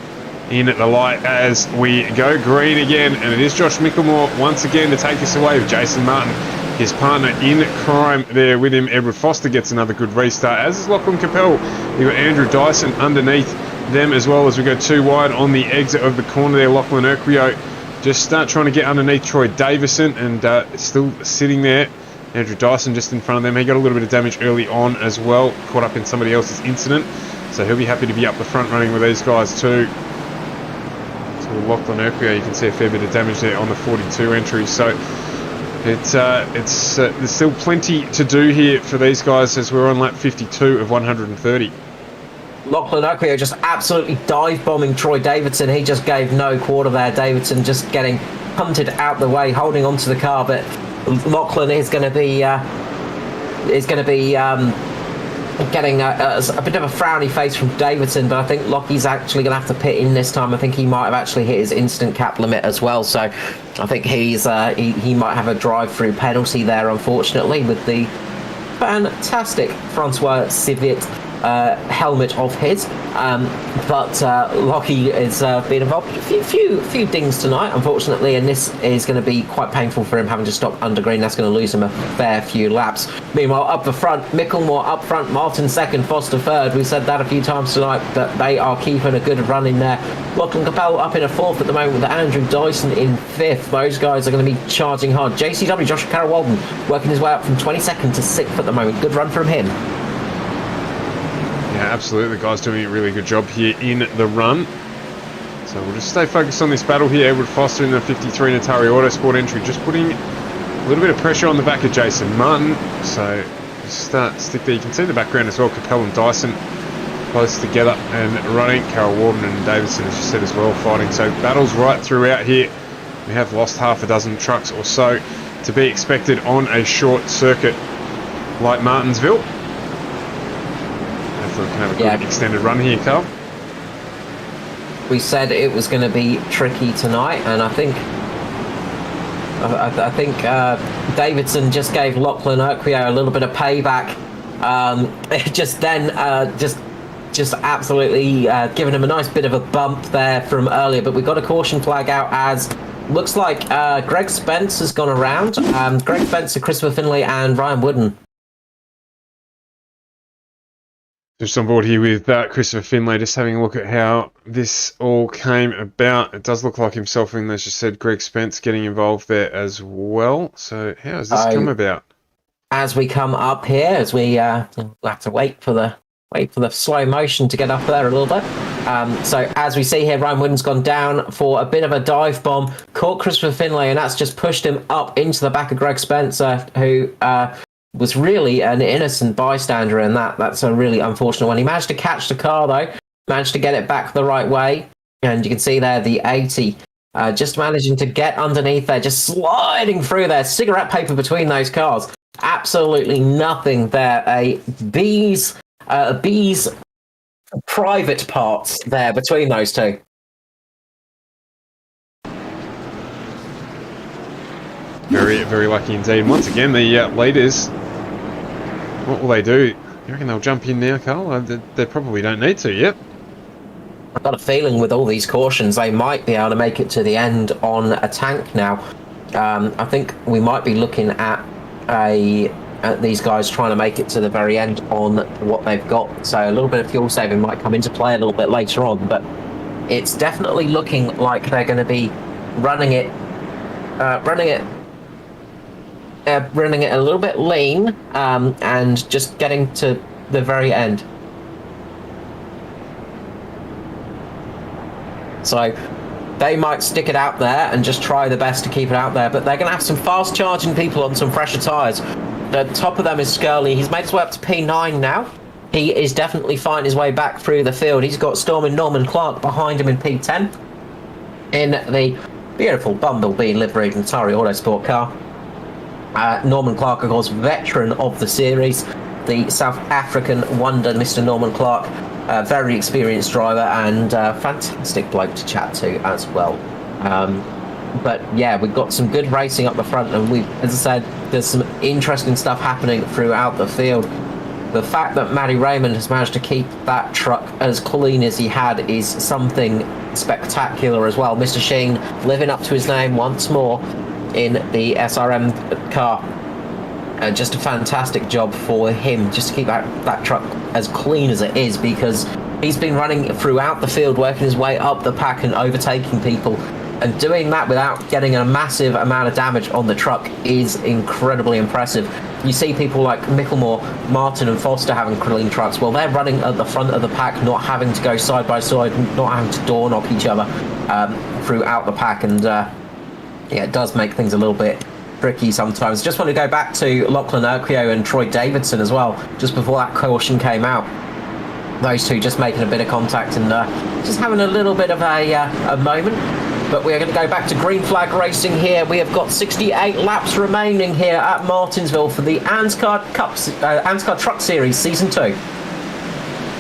in at the light as we go green again. And it is Josh Mickelmore once again to take us away with Jason Martin, his partner in crime there with him. Edward Foster gets another good restart, as is Lachlan Capel. You've got Andrew Dyson underneath them as well as we go too wide on the exit of the corner there. Lachlan Urquio just trying to get underneath Troy Davison and still sitting there. Andrew Dyson just in front of them. He got a little bit of damage early on as well, caught up in somebody else's incident, so he'll be happy to be up the front running with these guys too. So Lachlan Urquio, you can see a fair bit of damage there on the 42 entry. So there's still plenty to do here for these guys as we're on lap 52 of 130. Lachlan Urquio just absolutely dive-bombing Troy Davidson. He just gave no quarter there. Davidson just getting punted out the way, holding onto the car, but Lachlan is going to be getting a bit of a frowny face from Davidson, but I think Lockie's actually going to have to pit in this time. I think he might have actually hit his instant cap limit as well, so I think he might have a drive-through penalty there, unfortunately, with the fantastic Francois Civet helmet of his. But Lockie is being involved in a few dings tonight, unfortunately, and this is going to be quite painful for him having to stop under green. That's going to lose him a fair few laps. Meanwhile, up the front, Mickelmore up front, Martin second, Foster third. We've said that a few times tonight, that they are keeping a good run in there. Lachlan Capel up in a fourth at the moment with Andrew Dyson in fifth. Those guys are going to be charging hard. JCW, Joshua Carroll Walden, working his way up from 22nd to 6th at the moment. Good run from him. Yeah, absolutely. The guy's doing a really good job here in the run. So we'll just stay focused on this battle here. Edward Foster in the 53 Natari Autosport entry, just putting a little bit of pressure on the back of Jason Martin. So just stick there. You can see the background as well. Capel and Dyson close together and running. Carroll Walden and Davidson, as you said, as well, fighting. So battles right throughout here. We have lost half a dozen trucks or so to be expected on a short circuit like Martinsville. Hopefully we can have a good extended run here, Carl. We said it was going to be tricky tonight, and I think Davidson just gave Lachlan Urquio a little bit of payback. Just absolutely giving him a nice bit of a bump there from earlier. But we've got a caution flag out as looks like Greg Spence has gone around. Greg Spencer, Christopher Finlay, and Ryan Wooden. Just on board here with Christopher Finlay, just having a look at how this all came about. It does look like himself, and as you said, Greg Spence getting involved there as well. So how has this come about? As we come up here, as we we'll have to wait for the slow motion to get up there a little bit. So as we see here, Ryan Wooden's gone down for a bit of a dive bomb, caught Christopher Finlay, and that's just pushed him up into the back of Greg Spencer, who was really an innocent bystander in that. That's a really unfortunate one. He managed to catch the car, though, managed to get it back the right way, and you can see there the 80 just managing to get underneath there, just sliding through there, cigarette paper between those cars. Absolutely nothing there. A bee's private parts there between those two. Very, very lucky indeed. And once again, the leaders, what will they do? You reckon they'll jump in now, Carl? They probably don't need to, yep. I've got a feeling with all these cautions, they might be able to make it to the end on a tank now. I think we might be looking at these guys trying to make it to the very end on what they've got. So a little bit of fuel saving might come into play a little bit later on, but it's definitely looking like they're going to be running it a little bit lean, and just getting to the very end. So they might stick it out there and just try the best to keep it out there, but they're going to have some fast charging people on some fresher tyres. The top of them is Skirley. He's made his way up to P9 now. He is definitely fighting his way back through the field. He's got Stormin Norman Clark behind him in P10 in the beautiful Bumblebee liveried Atari Autosport car. Norman Clark, of course, veteran of the series, the South African wonder, Mr. Norman Clark. Very experienced driver and fantastic bloke to chat to as well. But yeah, we've got some good racing up the front, and as I said, there's some interesting stuff happening throughout the field. The fact that Matty Raymond has managed to keep that truck as clean as he had is something spectacular as well. Mr. Sheen living up to his name once more in the SRM car. Just a fantastic job for him, just to keep that truck as clean as it is, because he's been running throughout the field, working his way up the pack and overtaking people, and doing that without getting a massive amount of damage on the truck is incredibly impressive. You see people like Micklemore, Martin and Foster having clean trucks. Well, they're running at the front of the pack, not having to go side by side, not having to door knock each other throughout the pack, and yeah, it does make things a little bit tricky sometimes. Just want to go back to Lachlan Urquio and Troy Davidson as well, just before that caution came out. Those two just making a bit of contact and just having a little bit of a moment. But we are going to go back to green flag racing here. We have got 68 laps remaining here at Martinsville for the ANZCAR Truck Series Season 2.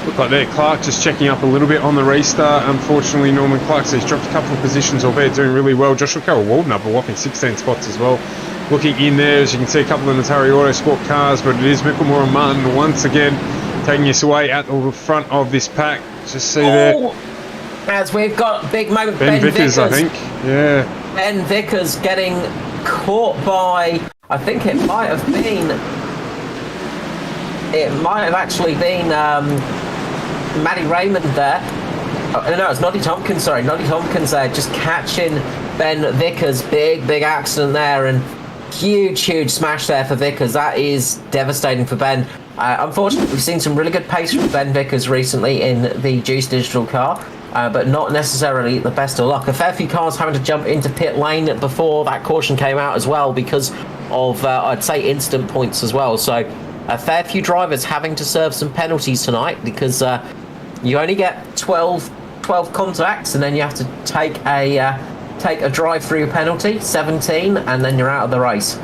Look like there, Clark just checking up a little bit on the restart. Unfortunately, Norman Clark, so he's dropped a couple of positions, albeit doing really well. Joshua Carroll-Walden up a whopping 16 spots as well. Looking in there, as you can see, a couple of Atari Autosport cars, but it is Micklemore and Martin once again taking us away at the front of this pack. Just see there. As we've got big moment, Ben Vickers, I think. Yeah. Ben Vickers getting caught by, I think it might have actually been Matty Raymond there. Oh, no, it's Noddy Tompkins, sorry. Noddy Tompkins there, just catching Ben Vickers. Big accident there, and huge smash there for Vickers. That is devastating for Ben. Unfortunately, we've seen some really good pace from Ben Vickers recently in the Juice Digital car, but not necessarily the best of luck. A fair few cars having to jump into pit lane before that caution came out as well, because of, I'd say, instant points as well. So a fair few drivers having to serve some penalties tonight, because you only get 12 contacts, and then you have to take a drive-through penalty, 17, and then you're out of the race.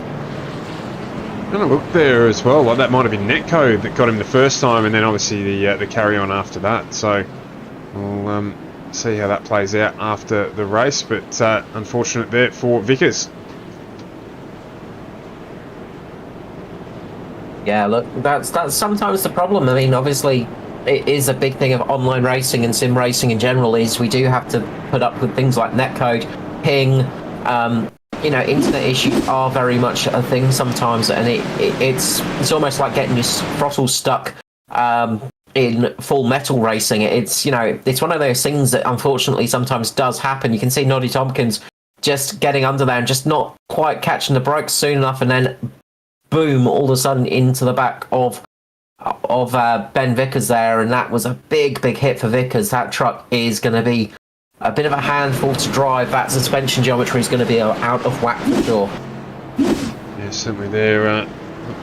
And I look there as well, like that might have been Netco that got him the first time, and then obviously the carry on after that. So we'll see how that plays out after the race, but unfortunate there for Vickers. Yeah, look, that's sometimes the problem. I mean, obviously, it is a big thing of online racing and sim racing in general, is we do have to put up with things like netcode, ping, internet issues are very much a thing sometimes, and it's almost like getting your throttle stuck in full metal racing. It's one of those things that unfortunately sometimes does happen. You can see Noddy Tompkins just getting under there and just not quite catching the brakes soon enough, and then boom, all of a sudden into the back of Ben Vickers there, and that was a big hit for Vickers. That truck is going to be a bit of a handful to drive. That suspension geometry is going to be out of whack for sure. Yeah, certainly they're not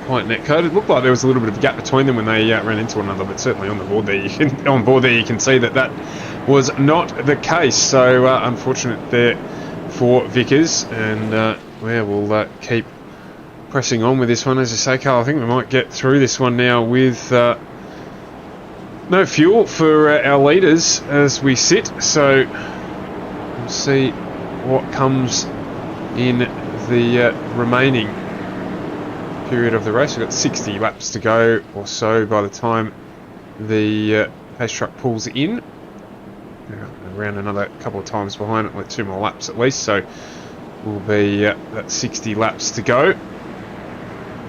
quite net coded. It looked like there was a little bit of a gap between them when they ran into one another, but certainly on board there you can see that was not the case. So unfortunate there for Vickers, and we'll keep pressing on with this one. As I say, Carl, I think we might get through this one now with no fuel for our leaders as we sit, so we'll see what comes in the remaining period of the race. We've got 60 laps to go or so by the time the pace truck pulls in. Around another couple of times behind it, with 2 more laps at least, so we'll be at 60 laps to go.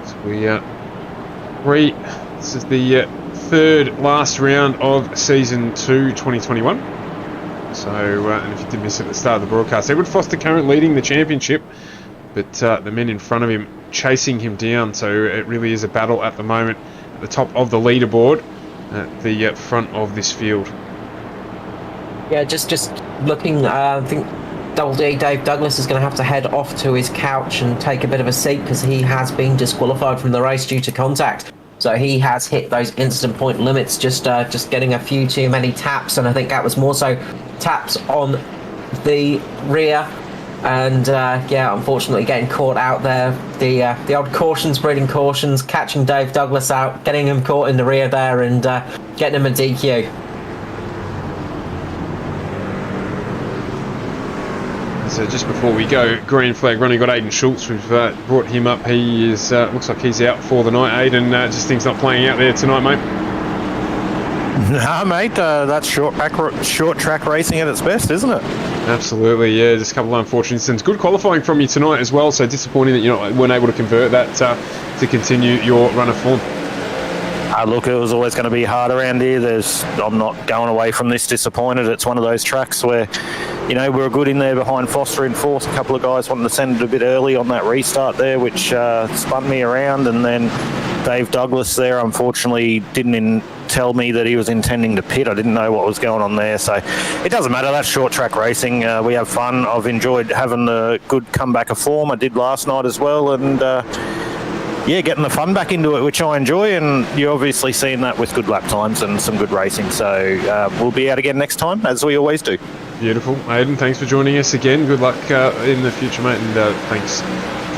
So this is the third last round of Season 2 2021. So, and if you did miss it at the start of the broadcast, Edward Foster currently leading the championship, but the men in front of him chasing him down, so it really is a battle at the moment at the top of the leaderboard at the front of this field. Yeah, just looking, I think Double D Dave Douglas is going to have to head off to his couch and take a bit of a seat because he has been disqualified from the race due to contact. So he has hit those instant point limits, just getting a few too many taps, and I think that was more so taps on the rear. And yeah, unfortunately getting caught out there. The old cautions breeding cautions, catching Dave Douglas out, getting him caught in the rear there, and getting him a DQ. So just before we go, green flag running, got Aidan Schultz. We've brought him up. He is looks like he's out for the night. Aidan, just things not playing out there tonight, mate. No, mate, that's short track racing at its best, isn't it? Absolutely, yeah. Just a couple of unfortunate incidents. Good qualifying from you tonight as well. So disappointing that you weren't able to convert that to continue your run of form. Look, it was always going to be hard around here. I'm not going away from this disappointed. It's one of those tracks where, we were good in there behind Foster in fourth. A couple of guys wanted to send it a bit early on that restart there, which spun me around. And then Dave Douglas there, unfortunately, didn't tell me that he was intending to pit. I didn't know what was going on there. So it doesn't matter. That's short track racing. We have fun. I've enjoyed having the good comeback of form. I did last night as well. And yeah, getting the fun back into it, which I enjoy, and you're obviously seeing that with good lap times and some good racing. So we'll be out again next time, as we always do. Beautiful. Aidan, thanks for joining us again. Good luck in the future, mate, and thanks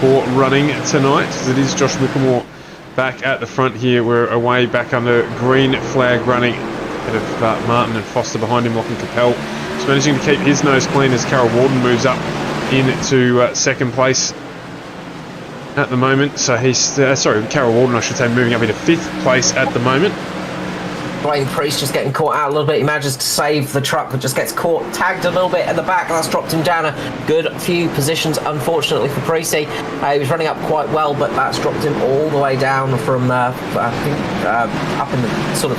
for running tonight. It is Josh Whippermore back at the front here. We're away back under green flag running, ahead of Martin and Foster behind him, Lachlan Capel. He's managing to keep his nose clean as Carol Walden moves up into second place at the moment. So he's Carol Walden, I should say, moving up into 5th place at the moment. Dwayne Priest just getting caught out a little bit. He manages to save the truck, but just gets caught, tagged a little bit at the back, and that's dropped him down a good few positions, unfortunately, for Priesty. He was running up quite well, but that's dropped him all the way down from, I think, up in the sort of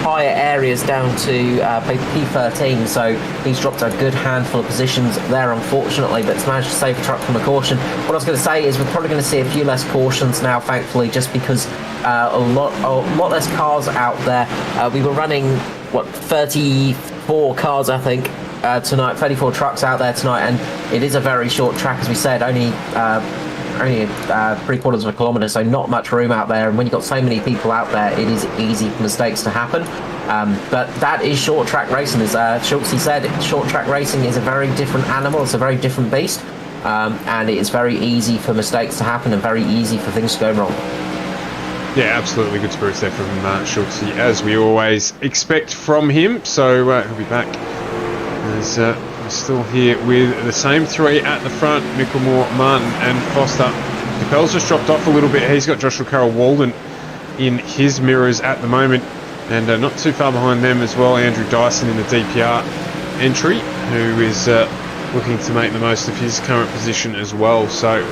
higher areas down to P13, so he's dropped a good handful of positions there, unfortunately, but it's managed to save the truck from a caution. What I was going to say is we're probably going to see a few less cautions now, thankfully, just because a lot less cars out there. We were running 34 cars, I think, tonight, 34 trucks out there tonight, and it is a very short track, as we said, only 3/4 of a kilometre, so not much room out there, and when you've got so many people out there, it is easy for mistakes to happen. But that is short track racing. As Schultz said, short track racing is a very different animal, it's a very different beast, and it is very easy for mistakes to happen and very easy for things to go wrong. Yeah, absolutely. Good spirits there from Schultz, as we always expect from him. So he'll be back as we're still here with the same three at the front: Mickelmore, Martin and Foster. Capel's just dropped off a little bit. He's got Joshua Carroll Walden in his mirrors at the moment, and not too far behind them as well, Andrew Dyson in the DPR entry, who is looking to make the most of his current position as well. So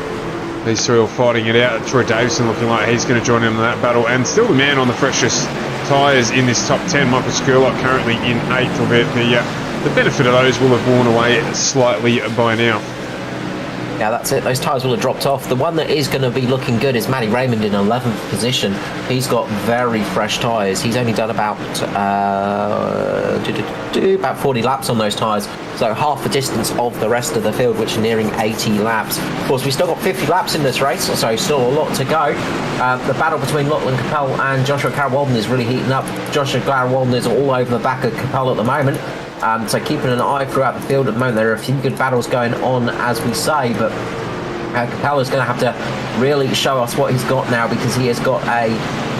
these three are fighting it out. Troy Davison looking like he's going to join in on that battle, and still the man on the freshest tyres in this top 10, Michael Skurlock, currently in 8th, albeit the benefit of those will have worn away slightly by now. Yeah, that's it. Those tyres will have dropped off. The one that is going to be looking good is Matty Raymond in 11th position. He's got very fresh tyres. He's only done about 40 laps on those tyres. So half the distance of the rest of the field, which are nearing 80 laps. Of course, we've still got 50 laps in this race, so still a lot to go. The battle between Lachlan Capel and Joshua Carroll Walden is really heating up. Joshua Carroll Walden is all over the back of Capel at the moment. So keeping an eye throughout the field at the moment. There are a few good battles going on, as we say, but Capel is going to have to really show us what he's got now, because he has got a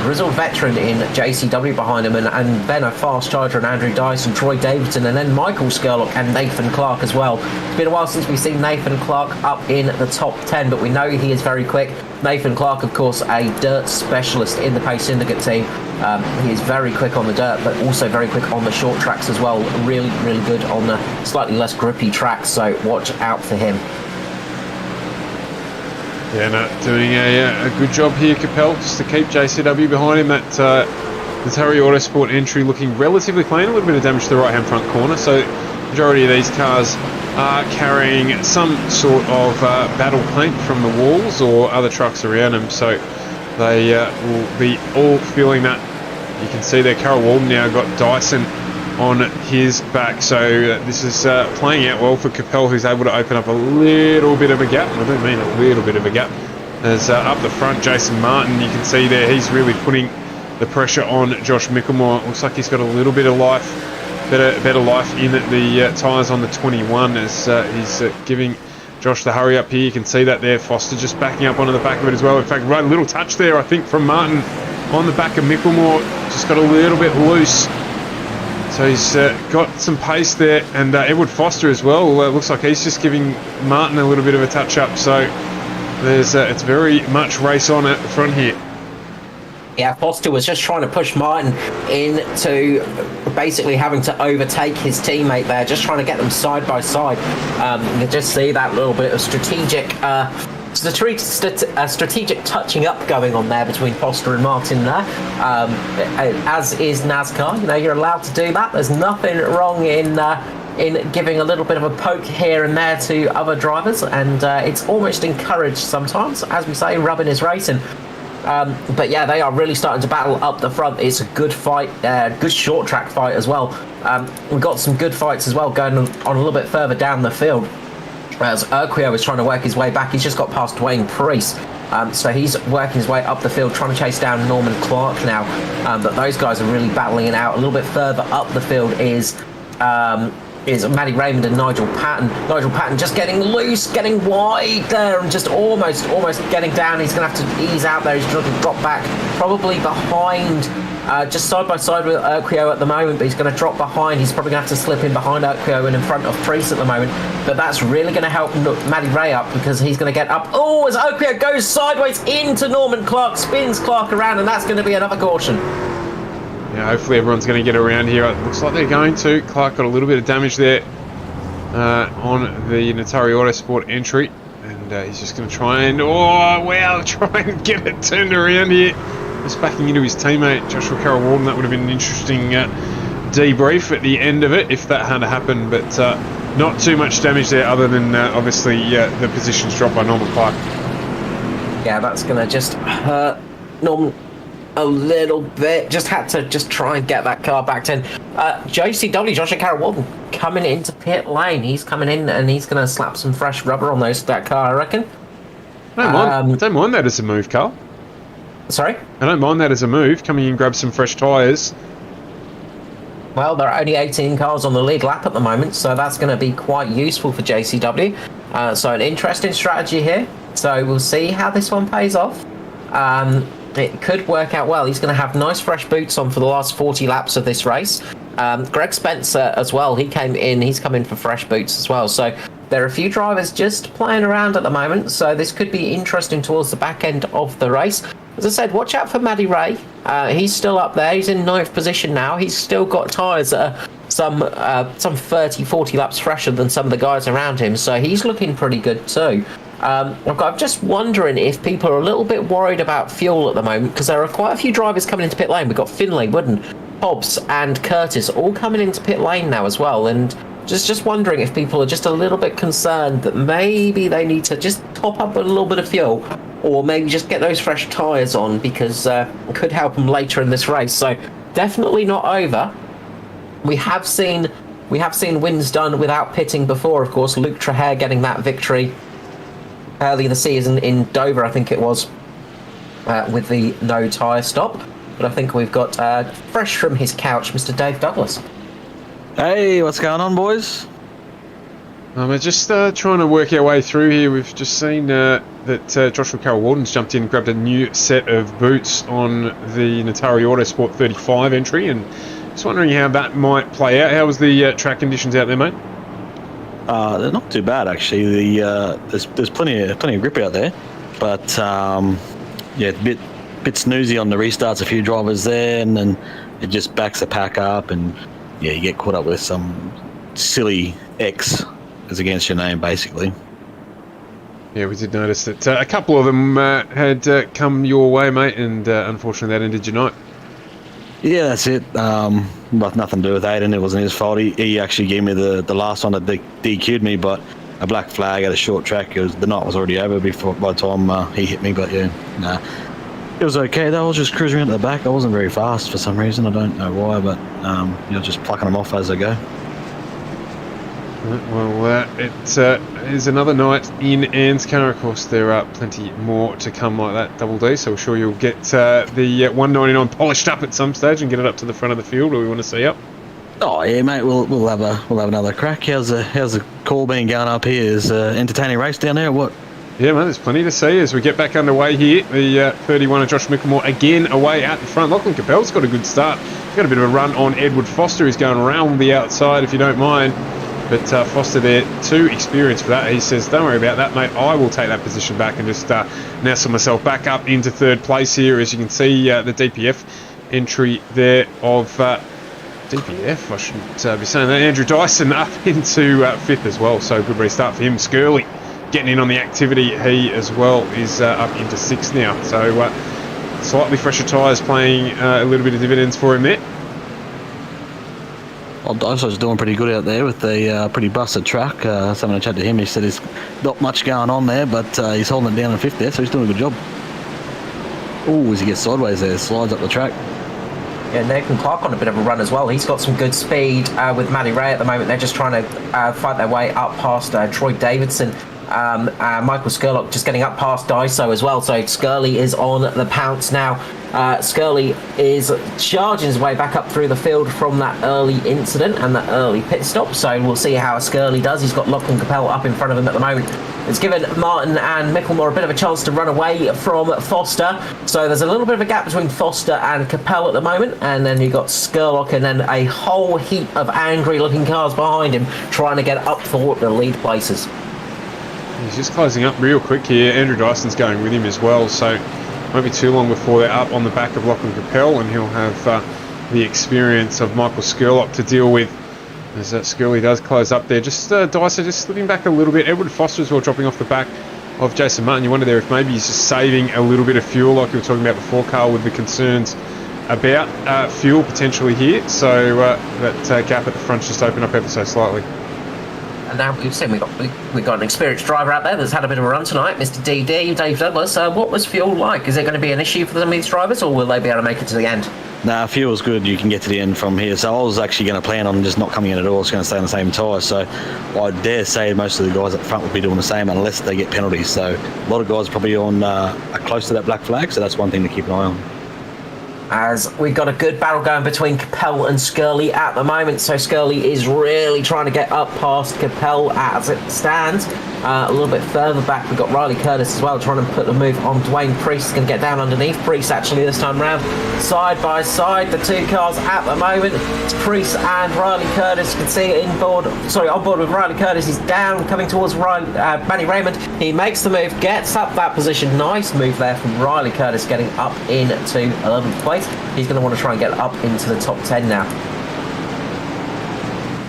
grizzled veteran in JCW behind him, and then a fast charger and Andrew Dyson, Troy Davidson, and then Michael Skurlock and Nathan Clark as well. It's been a while since we've seen Nathan Clark up in the top 10, but we know he is very quick. Nathan Clark, of course, a dirt specialist in the Pace Syndicate team. He is very quick on the dirt, but also very quick on the short tracks as well. Really, really good on the slightly less grippy tracks, so watch out for him. Yeah, no, doing a good job here, Capel, just to keep JCW behind him. That Natari Autosport entry looking relatively clean, a little bit of damage to the right-hand front corner, so the majority of these cars are carrying some sort of battle paint from the walls or other trucks around them, so they will be all feeling that. You can see there Carol Walden now got Dyson on his back, so this is playing out well for Capel, who's able to open up a little bit of a gap, and I don't mean a little bit of a gap, as up the front Jason Martin, you can see there he's really putting the pressure on Josh Mickelmore. Looks like he's got a little bit of life, better life in the tyres on the 21, as he's giving Josh the hurry up here. You can see that there, Foster just backing up onto the back of it as well. In fact, right, a little touch there I think from Martin on the back of Mickelmore, just got a little bit loose. So he's got some pace there, and Edward Foster as well. Looks like he's just giving Martin a little bit of a touch-up. So there's it's very much race on at the front here. Yeah, Foster was just trying to push Martin into basically having to overtake his teammate there, just trying to get them side by side. You can just see that little bit of strategic touching up going on there between Foster and Martin there, as is NASCAR. You know, you're allowed to do that. There's nothing wrong in giving a little bit of a poke here and there to other drivers, and it's almost encouraged sometimes. As we say, rubbing is racing. But yeah, they are really starting to battle up the front. It's a good fight, good short track fight as well. We've got some good fights as well going on a little bit further down the field. As Urquio is trying to work his way back, he's just got past Dwayne Priest. So he's working his way up the field, trying to chase down Norman Clark now. But those guys are really battling it out. A little bit further up the field is Matty Raymond and Nigel Patton. Nigel Patton just getting loose, getting wide there, and just almost getting down. He's going to have to ease out there. He's going to drop back, probably behind, just side by side with Urquio at the moment, but he's going to drop behind. He's probably going to have to slip in behind Urquio and in front of Priest at the moment. But that's really going to help Matty Ray up, because he's going to get up. Oh, as Urquio goes sideways into Norman Clark, spins Clark around, and that's going to be another caution. Yeah, hopefully everyone's going to get around here. It looks like they're going to. Clark got a little bit of damage there on the Natari Autosport entry, and he's just going to try and try and get it turned around here. Just backing into his teammate Joshua Carroll Walden. That would have been an interesting debrief at the end of it if that had happened, but not too much damage there, other than obviously the positions dropped by Norman Clark. Yeah, that's going to just hurt Norman a little bit. Just had to try and get that car back in. JCW, Joshua Carroll Walden, coming into pit lane. He's coming in and he's going to slap some fresh rubber on that car, I reckon. I don't mind that as a move, Carl. Sorry? I don't mind that as a move. Coming in, grab some fresh tyres. Well, there are only 18 cars on the lead lap at the moment, so that's going to be quite useful for JCW. So an interesting strategy here. So we'll see how this one pays off. It could work out well. He's going to have nice fresh boots on for the last 40 laps of this race. Greg Spencer as well, he's come in for fresh boots as well. So there are a few drivers just playing around at the moment, so this could be interesting towards the back end of the race. As I said, watch out for Maddie Ray. He's still up there. He's in 9th position now. He's still got tyres that are some 30, 40 laps fresher than some of the guys around him, so he's looking pretty good too. I'm just wondering if people are a little bit worried about fuel at the moment, because there are quite a few drivers coming into pit lane. We've got Finlay, Wooden, Hobbs and Curtis all coming into pit lane now as well, and just wondering if people are just a little bit concerned that maybe they need to just top up a little bit of fuel, or maybe just get those fresh tyres on, because it could help them later in this race. So definitely not over. We have seen wins done without pitting before, of course. Luke Trahair getting that victory early in the season in Dover, I think it was, with the no tyre stop. But I think we've got fresh from his couch, Mr. Dave Douglas. Hey, what's going on, boys? We're just trying to work our way through here. We've just seen that Joshua Carroll-Walden's jumped in and grabbed a new set of boots on the Natari Autosport 35 entry, and just wondering how that might play out. How was the track conditions out there, mate? They're not too bad actually. There's plenty of grip out there, but yeah, a bit snoozy on the restarts. A few drivers there, and then it just backs the pack up, and yeah, you get caught up with some silly X is against your name, basically. Yeah, we did notice that a couple of them had come your way, mate, and unfortunately that ended your night. Yeah, that's it. Nothing to do with Aiden. It wasn't his fault. He actually gave me the last one that DQ'd me, but a black flag at a short track. The night was already over by the time he hit me, but yeah, nah. It was okay though. I was just cruising around the back. I wasn't very fast for some reason. I don't know why, but just plucking them off as I go. Well, it is another night in ANZCAR. Of course, there are plenty more to come like that, Double D, so I'm sure you'll get the 199 polished up at some stage and get it up to the front of the field, or we want to see up. Oh yeah, mate. We'll have another crack. How's the call being going up here? Is entertaining race down there or what? Yeah, mate, there's plenty to see as we get back underway here. The 31 of Josh Mickelmore again away out the front. Lachlan Capel's got a good start. He's got a bit of a run on Edward Foster, who's going around the outside, if you don't mind. But Foster there, too experienced for that. He says, don't worry about that, mate. I will take that position back and just nestle myself back up into third place here. As you can see, the DPF entry there of... DPF, I shouldn't be saying that. Andrew Dyson up into fifth as well. So good restart for him. Skirley getting in on the activity. He as well is up into sixth now. So slightly fresher tyres playing a little bit of dividends for him there. Well, Dyson's doing pretty good out there with the pretty busted track. Someone chat to him, he said there's not much going on there, but he's holding it down in fifth there, so he's doing a good job. Oh, as he gets sideways there, slides up the track. Yeah, Nathan Clark on a bit of a run as well. He's got some good speed with Matty Ray at the moment. They're just trying to fight their way up past Troy Davidson. Michael Skurlock just getting up past Daiso as well, so Skirley is on the pounce now. Skirley is charging his way back up through the field from that early incident and that early pit stop, so we'll see how Skirley does. He's got Lachlan Capel up in front of him at the moment. It's given Martin and Mickelmore a bit of a chance to run away from Foster, so there's a little bit of a gap between Foster and Capel at the moment, and then you've got Skurlock and then a whole heap of angry looking cars behind him trying to get up for the lead places. He's just closing up real quick here. Andrew Dyson's going with him as well, so won't be too long before they're up on the back of Lachlan Capel, and he'll have the experience of Michael Skurlock to deal with as Skirley does close up there. Just Dyson just slipping back a little bit. Edward Foster as well dropping off the back of Jason Martin. You wonder there if maybe he's just saving a little bit of fuel, like you were talking about before, Carl, with the concerns about fuel potentially here. So that gap at the front's just opened up ever so slightly. And now we've seen we've got an experienced driver out there that's had a bit of a run tonight, Mr. DD, Dave Douglas. What was fuel like? Is it going to be an issue for some of these drivers, or will they be able to make it to the end? Nah, fuel's good. You can get to the end from here. So I was actually going to plan on just not coming in at all. I was going to stay on the same tyre. So I dare say most of the guys at the front will be doing the same unless they get penalties. So a lot of guys are probably on are close to that black flag. So that's one thing to keep an eye on. As we've got a good battle going between Capel and Skirley at the moment. So Skirley is really trying to get up past Capel as it stands. A little bit further back, we've got Riley Curtis as well, trying to put the move on Dwayne Priest. Going to get down underneath Priest actually this time round. Side by side, the two cars at the moment. It's Priest and Riley Curtis. You can see on board with Riley Curtis. He's down, coming towards Manny Raymond. He makes the move, gets up that position. Nice move there from Riley Curtis, getting up into 11th place. He's going to want to try and get up into the top 10 now.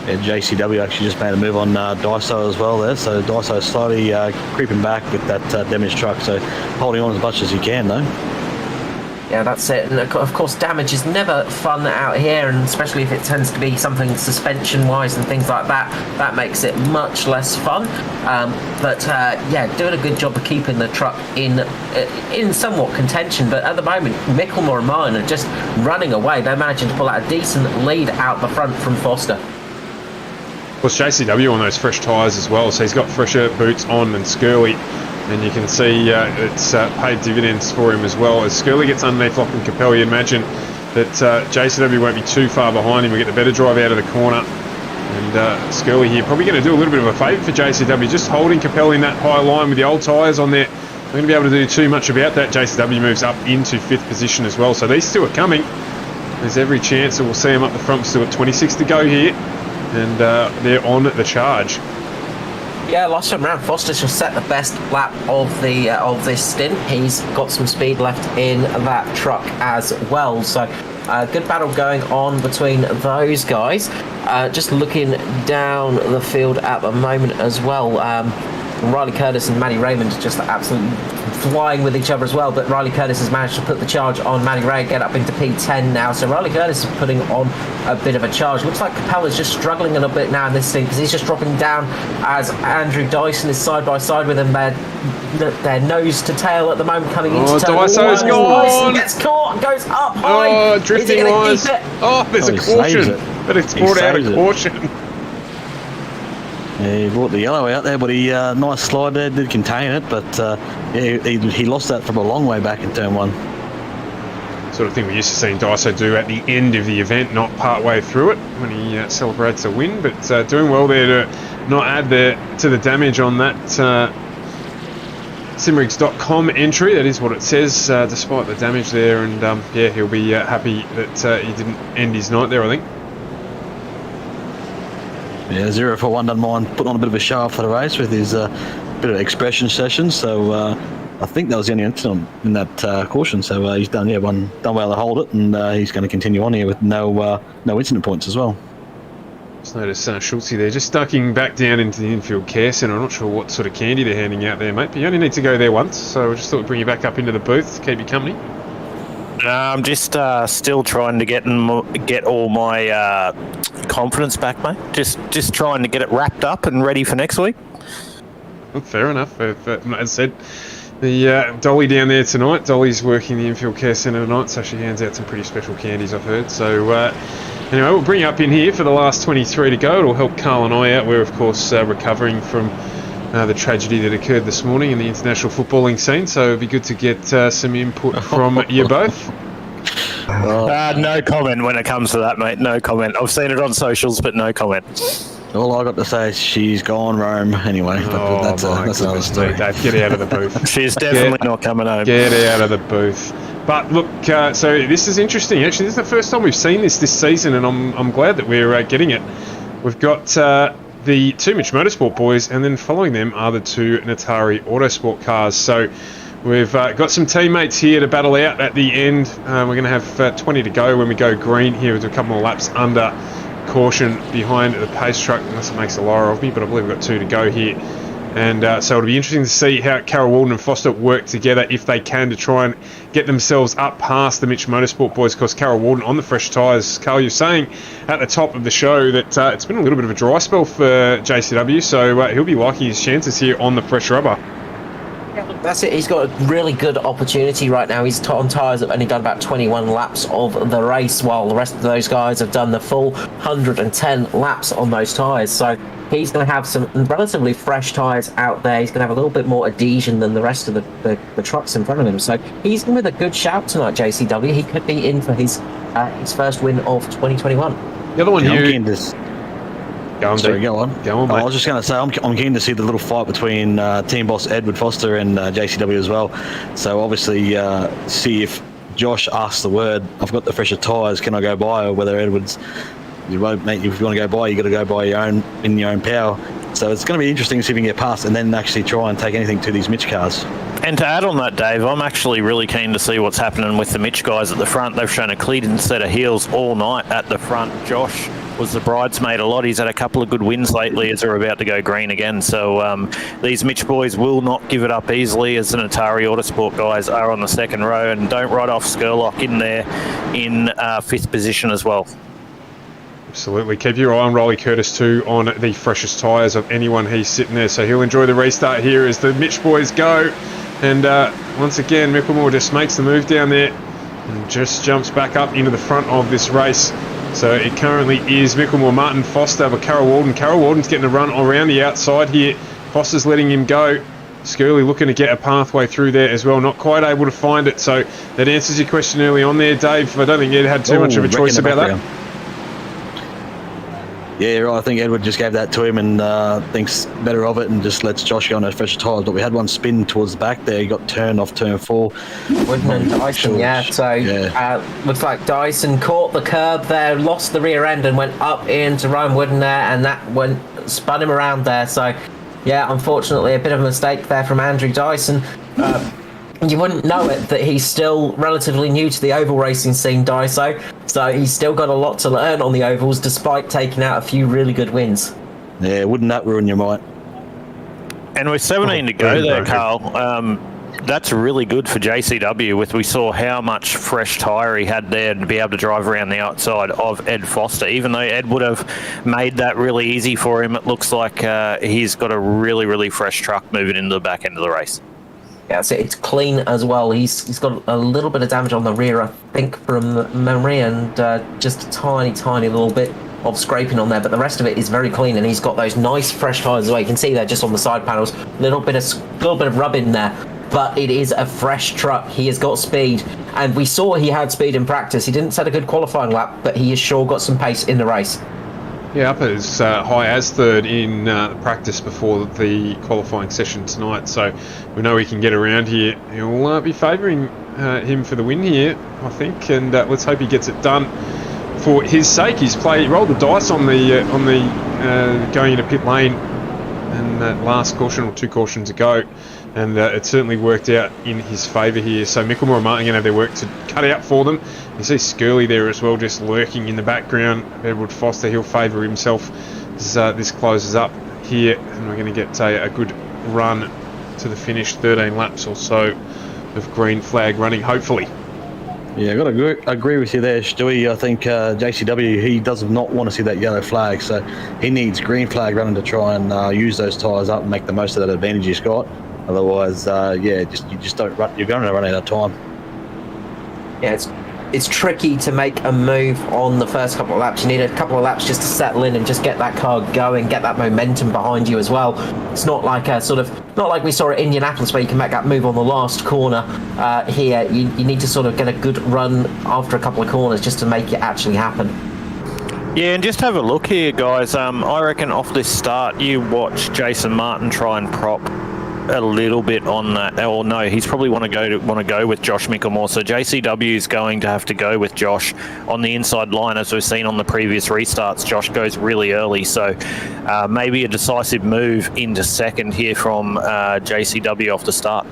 Yeah, JCW actually just made a move on Daiso as well there, so Daiso slowly creeping back with that damaged truck, so holding on as much as he can though. Yeah, that's it. And of course, damage is never fun out here, and especially if it tends to be something suspension-wise and things like that, that makes it much less fun. Yeah, doing a good job of keeping the truck in somewhat contention. But at the moment, Mickelmore and Martin are just running away. They're managing to pull out a decent lead out the front from Foster. Of course, JCW on those fresh tyres as well, so he's got fresher boots on than Skirley. And you can see it's paid dividends for him as well. As Skirley gets underneath Lachlan Capel, you imagine that JCW won't be too far behind him. We get the better drive out of the corner. And Skirley here probably going to do a little bit of a favour for JCW, just holding Capel in that high line with the old tyres on there. Not going to be able to do too much about that. JCW moves up into 5th position as well, so these two are coming. There's every chance that we'll see them up the front. Still at 26 to go here, and they're on the charge. Yeah, last time around, Foster's just set the best lap of the of this stint. He's got some speed left in that truck as well. So, good battle going on between those guys. Just looking down the field at the moment as well. Riley Curtis and Matty Raymond just absolutely flying with each other as well, but Riley Curtis has managed to put the charge on Matty Ray, get up into P10 now, so Riley Curtis is putting on a bit of a charge. Looks like Capella's just struggling a little bit now in this thing, because he's just dropping down as Andrew Dyson is side by side with him. They're nose to tail at the moment, coming into turn. Dyson's gone! Dyson gets caught, goes up high. Oh, drifting wise. Oh, there's a caution, but it's brought out a caution. Yeah, he brought the yellow out there, but he nice slide there, did contain it, but yeah, he lost that from a long way back in turn 1. Sort of thing we used to see Daiso do at the end of the event, not part way through it when he celebrates a win, but doing well there to not add to the damage on that simrigs.com entry. That is what it says, despite the damage there, and yeah, he'll be happy that he didn't end his night there, I think. Yeah, 0 for 1 doesn't mind putting on a bit of a show after the race with his bit of expression session. So I think that was the only incident in that caution. So he's done well to hold it, and he's going to continue on here with no incident points as well. Just notice Schultze there just ducking back down into the infield care centre. I'm not sure what sort of candy they're handing out there, mate, but you only need to go there once. So I just thought we'd bring you back up into the booth to keep you company. I'm just still trying to get all my confidence back, mate. Just trying to get it wrapped up and ready for next week. Well, fair enough. As I said, the Dolly down there tonight. Dolly's working the infield care centre tonight, so she hands out some pretty special candies, I've heard. So anyway, we'll bring you up in here for the last 23 to go. It'll help Carl and I out. We're, of course, recovering from the tragedy that occurred this morning in the international footballing scene, so it'd be good to get some input from you both. No comment when it comes to that, mate. No comment. I've seen it on socials, but no comment. All I got to say is she's gone Rome anyway, but that's another story. Dave, get out of the booth. She's definitely not coming home. Get out of the booth. But look, so this is interesting. Actually, this is the first time we've seen this season, and I'm glad that we're getting it. We've got the 2 Mitch Motorsport boys, and then following them are the 2 Natari Autosport cars. So we've got some teammates here to battle out at the end. We're going to have 20 to go when we go green here. We'll do a couple more laps under caution behind the pace truck, unless it makes a liar of me, but I believe we've got 2 to go here. And so it'll be interesting to see how Carol Walden and Foster work together, if they can, to try and get themselves up past the Mitch Motorsport boys, because Carol Walden on the fresh tyres. Carl, you're saying at the top of the show that it's been a little bit of a dry spell for JCW, so he'll be liking his chances here on the fresh rubber. That's it. He's got a really good opportunity right now. He's on tyres that have only done about 21 laps of the race, while the rest of those guys have done the full 110 laps on those tyres. So he's going to have some relatively fresh tyres out there. He's going to have a little bit more adhesion than the rest of the trucks in front of him. So he's with a good shout tonight, JCW. He could be in for his first win of 2021. The other one here... Go on, mate. I was just going to say, I'm keen to see the little fight between team boss Edward Foster and JCW as well. So obviously, see if Josh asks the word, I've got the fresher tyres, can I go by? Or whether Edward's, you won't, mate, if you want to go by, you got to go by your own power. So it's going to be interesting to see if we can get past and then actually try and take anything to these Mitch cars. And to add on that, Dave, I'm actually really keen to see what's happening with the Mitch guys at the front. They've shown a clean set of heels all night at the front. Josh was the bridesmaid a lot. He's had a couple of good wins lately as they're about to go green again. So these Mitch boys will not give it up easily, as the Natari Autosport guys are on the second row. And don't write off Skurlock in there in 5th position as well. Absolutely. Keep your eye on Riley Curtis too, on the freshest tyres of anyone he's sitting there. So he'll enjoy the restart here as the Mitch boys go. And once again, Micklemore just makes the move down there and just jumps back up into the front of this race. So it currently is Micklemore, Martin, Foster, but Carol Walden. Carol Walden's getting a run around the outside here. Foster's letting him go. Skirley looking to get a pathway through there as well. Not quite able to find it. So that answers your question early on there, Dave. I don't think you had too much of a choice about that. Yeah, right. I think Edward just gave that to him and thinks better of it and just lets Josh go on those fresher tyres. But we had one spin towards the back there. He got turned off turn 4. Wooden and Dyson, yeah. So looks like Dyson caught the curb there, lost the rear end and went up into Ryan Wooden there, and that spun him around there. So, yeah, unfortunately, a bit of a mistake there from Andrew Dyson. You wouldn't know it that he's still relatively new to the oval racing scene, Dyso. So he's still got a lot to learn on the ovals, despite taking out a few really good wins. Yeah, wouldn't that ruin your mind? And with 17 to go there, Carl, that's really good for JCW. We saw how much fresh tyre he had there to be able to drive around the outside of Ed Foster. Even though Ed would have made that really easy for him, it looks like he's got a really, really fresh truck moving into the back end of the race. Yeah, so it's clean as well. He's got a little bit of damage on the rear, I think, from memory, and just a tiny, tiny little bit of scraping on there. But the rest of it is very clean, and he's got those nice fresh tyres as well. You can see there just on the side panels, little bit of rub in there. But it is a fresh truck. He has got speed, and we saw he had speed in practice. He didn't set a good qualifying lap, but he has sure got some pace in the race. Yeah, up as high as third in practice before the qualifying session tonight, so we know he can get around here. He'll be favouring him for the win here, I think, and let's hope he gets it done for his sake. He rolled the dice on the going into pit lane and that last caution, or 2 cautions ago, and it certainly worked out in his favour here. So Mickelmore and Martin are going to have their work to cut out for them. You see Skirley there as well, just lurking in the background. Edward Foster, he'll favour himself as this closes up here, and we're going to get a good run to the finish, 13 laps or so of green flag running, hopefully. Yeah, I've got to agree with you there, Stewie. I think JCW, he does not want to see that yellow flag, so he needs green flag running to try and use those tyres up and make the most of that advantage he's got. Otherwise, you just don't run. You're going to run out of time. Yeah, it's tricky to make a move on the first couple of laps. You need a couple of laps just to settle in and just get that car going, get that momentum behind you as well. It's not like not like we saw at Indianapolis where you can make that move on the last corner. Here, you need to sort of get a good run after a couple of corners just to make it actually happen. Yeah, and just have a look here, guys. I reckon off this start, you watch Jason Martin try and prop a little bit on that. Or no, he's probably want to go with Josh Mickelmore. So JCW is going to have to go with Josh on the inside line, as we've seen on the previous restarts. Josh goes really early, so maybe a decisive move into second here from JCW off the start.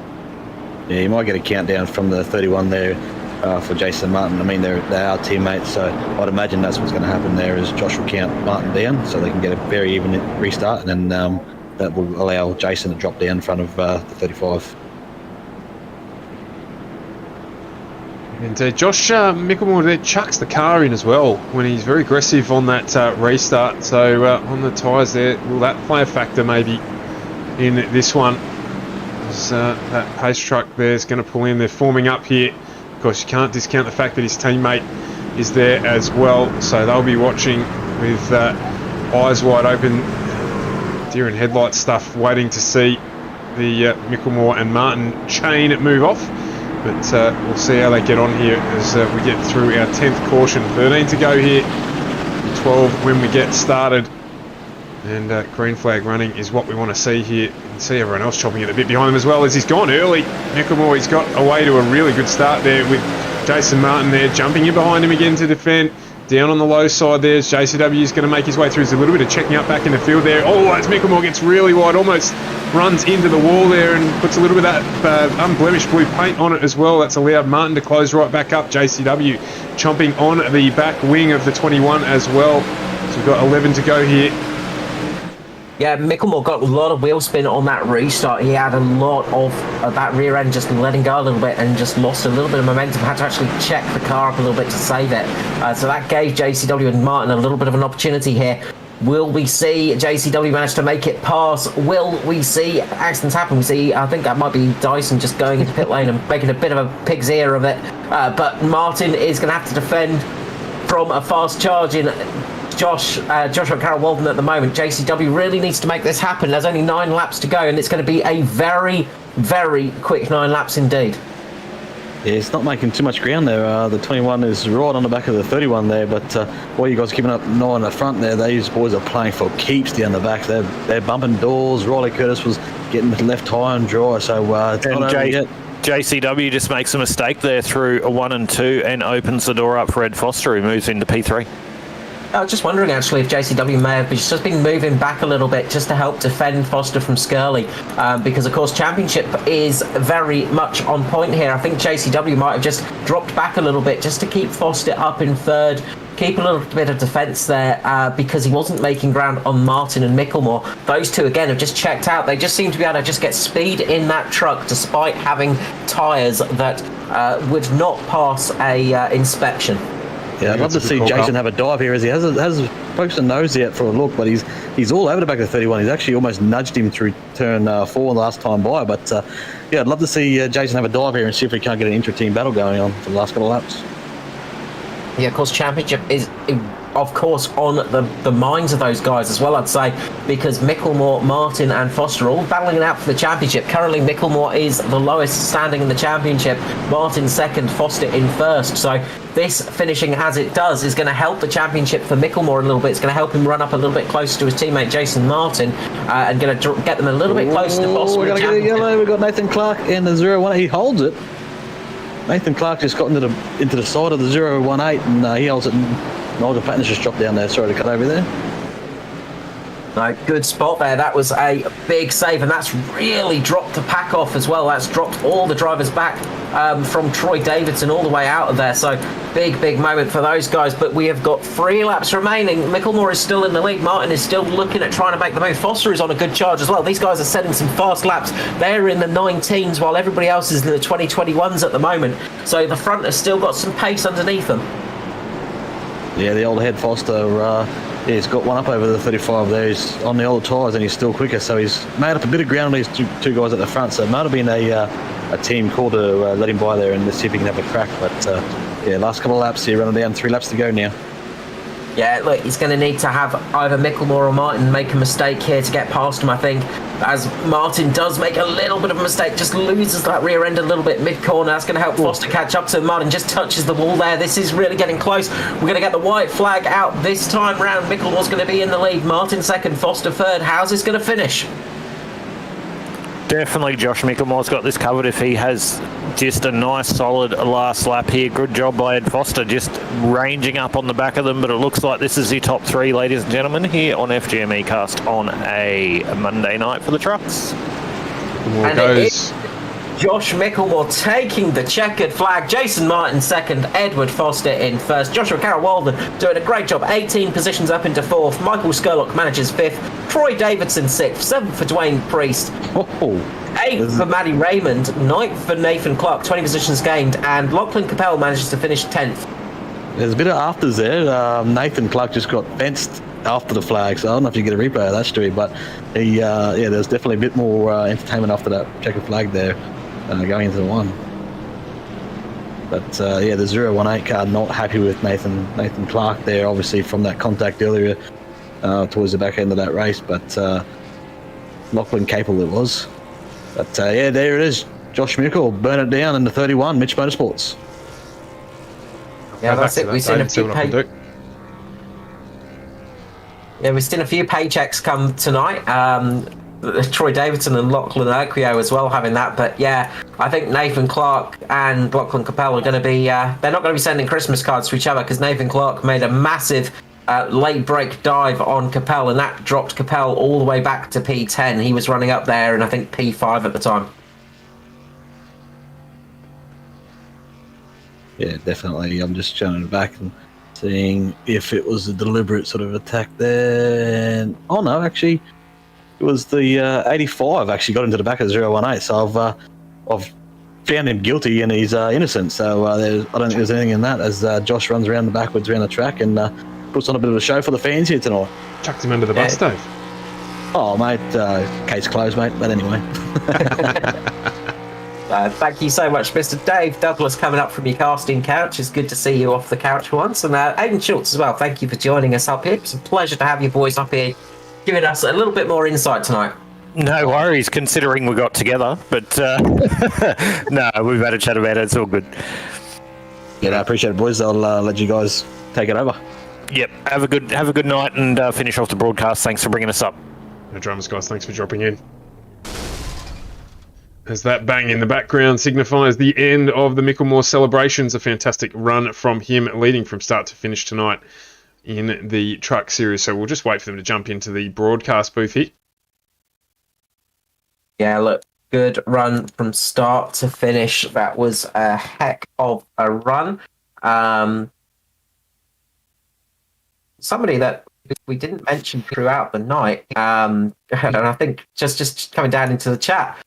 Yeah, you might get a countdown from the 31 there for Jason Martin. I mean, they are teammates, so I'd imagine that's what's going to happen there is Josh will count Martin down so they can get a very even restart, and then that will allow Jason to drop down in front of the 35. And Josh Mickelmore there chucks the car in as well when he's very aggressive on that restart. So on the tyres there, will that play a factor maybe in this one? That pace truck there is going to pull in. They're forming up here. Of course, you can't discount the fact that his teammate is there as well. So they'll be watching with eyes wide open, deer in headlights stuff, waiting to see the Mickelmore and Martin chain move off. But we'll see how they get on here as we get through our 10th caution. 13 to go here, 12 when we get started. And green flag running is what we want to see here. You can see everyone else chopping it a bit behind him as well as he's gone early. Mickelmore, he's got away to a really good start there with Jason Martin there, jumping in behind him again to defend. Down on the low side there, JCW is going to make his way through. There's a little bit of checking up back in the field there. Oh, as Mickelmore gets really wide, almost runs into the wall there and puts a little bit of that unblemished blue paint on it as well. That's allowed Martin to close right back up. JCW chomping on the back wing of the 21 as well. So we've got 11 to go here. Yeah, Mickelmore got a lot of wheel spin on that restart. He had a lot of that rear end just letting go a little bit and just lost a little bit of momentum. Had to actually check the car up a little bit to save it. So that gave JCW and Martin a little bit of an opportunity here. Will we see JCW manage to make it past? Will we see accidents happen? We see, I think that might be Dyson just going into pit lane and making a bit of a pig's ear of it. But Martin is going to have to defend from a fast charging Joshua Carroll Walden at the moment. JCW really needs to make this happen. There's only 9 laps to go, and it's going to be a very, very quick 9 laps indeed. Yeah, it's not making too much ground there. The 21 is right on the back of the 31 there, but while you guys are keeping up 9 in the front there, these boys are playing for keeps down the back. They're bumping doors. Riley Curtis was getting left high and dry, so it's not over yet. JCW just makes a mistake there through a 1 and 2 and opens the door up for Ed Foster, who moves into P3. I was just wondering actually if JCW may have just been moving back a little bit just to help defend Foster from Skirley, because of course Championship is very much on point here. I think JCW might have just dropped back a little bit just to keep Foster up in third, keep a little bit of defence there, because he wasn't making ground on Martin and Micklemore. Those two again have just checked out. They just seem to be able to just get speed in that truck despite having tyres that would not pass a inspection. Yeah, I'd love to see Jason have a dive here as he has poked a nose out for a look, but he's all over the back of the 31. He's actually almost nudged him through turn 4 last time by. But yeah, I'd love to see Jason have a dive here and see if we can't get an intra-team battle going on for the last couple of laps. Yeah, of course, Championship is, of course, on the minds of those guys as well, I'd say, because Micklemore, Martin and Foster are all battling it out for the Championship. Currently, Micklemore is the lowest standing in the Championship, Martin second, Foster in first. So this finishing as it does is going to help the Championship for Micklemore a little bit. It's going to help him run up a little bit closer to his teammate Jason Martin, and going to get them a little bit closer to Foster. We're going to get a yellow. We've got Nathan Clark in the 0-1. He holds it. Nathan Clark just got into the side of the 0-18 and he holds it. And Nigel Patton's just dropped down there. Sorry to cut over there. No, good spot there. That was a big save, and that's really dropped the pack off as well. That's dropped all the drivers back from Troy Davidson all the way out of there. So big moment for those guys. But we have got 3 laps remaining. Micklemore is still in the lead. Martin is still looking at trying to make the move. Foster is on a good charge as well. These guys are setting some fast laps. They're in the 19s while everybody else is in the 2021s at the moment. So the front has still got some pace underneath them. Yeah, the old head Foster, he's got one up over the 35 there. He's on the old tyres and he's still quicker, so he's made up a bit of ground on these two guys at the front. So it might have been a team call to let him by there and see if he can have a crack. But yeah, last couple of laps here, running down 3 laps to go now. Yeah, look, he's going to need to have either Micklemore or Martin make a mistake here to get past him, I think. As Martin does make a little bit of a mistake, just loses that rear end a little bit mid-corner. That's going to help Foster catch up to him. Martin just touches the wall there. This is really getting close. We're going to get the white flag out this time round. Micklemore's going to be in the lead. Martin second, Foster third. How's this going to finish? Definitely Josh Micklemore's got this covered if he has just a nice solid last lap here. Good job by Ed Foster, just ranging up on the back of them, but it looks like this is your top 3, ladies and gentlemen, here on FGME Cast on a Monday night for the trucks. And goes Josh Micklemore taking the checkered flag. Jason Martin second, Edward Foster in first. Joshua Carroll-Walden doing a great job. 18 positions up into fourth. Michael Skurlock manages fifth. Troy Davidson sixth. Seventh for Dwayne Priest. Eighth for Maddie Raymond. Ninth for Nathan Clark. 20 positions gained. And Lachlan Capel manages to finish 10th. There's a bit of afters there. Nathan Clark just got fenced after the flag, so I don't know if you get a replay of that story, but he, yeah, there's definitely a bit more entertainment after that checkered flag there. Going into the 1. But yeah, the 018 car not happy with Nathan Clark there, obviously from that contact earlier towards the back end of that race. But Lachlan Capel it was. But yeah, there it is. Josh Mickle burn it down in the 31, Mitch Motorsports. Yeah, that's it. We've seen a few paychecks come tonight. Troy Davidson and Lachlan Oquio as well having that, but yeah, I think Nathan Clark and Lachlan Capel are going to be they're not going to be sending Christmas cards to each other, because Nathan Clark made a massive late break dive on Capel, and that dropped Capel all the way back to P10. He was running up there and I think P5 at the time. Yeah, definitely. I'm just showing it back and seeing if it was a deliberate sort of attack there. And, oh no, actually it was the 85 actually got into the back of 018, so I've found him guilty and he's innocent. So I don't think there's anything in that, as Josh runs around the backwards around the track and puts on a bit of a show for the fans here tonight. Chucked him under the bus, Dave. Oh, mate, case closed, mate. But anyway. Thank you so much, Mr. Dave Douglas, coming up from your casting couch. It's good to see you off the couch once. And Aidan Schultz as well, thank you for joining us up here. It's a pleasure to have you boys up here, giving us a little bit more insight tonight. No worries, considering we got together. But no, we've had a chat about it. It's all good. Yeah, I appreciate it, boys. I'll let you guys take it over. Yep. Have a good night and finish off the broadcast. Thanks for bringing us up. No dramas, guys. Thanks for dropping in. As that bang in the background signifies the end of the Micklemore celebrations. A fantastic run from him, leading from start to finish tonight in the truck series. So we'll just wait for them to jump into the broadcast booth here. Yeah, look, good run from start to finish. That was a heck of a run. Somebody that we didn't mention throughout the night, and I think just coming down into the chat,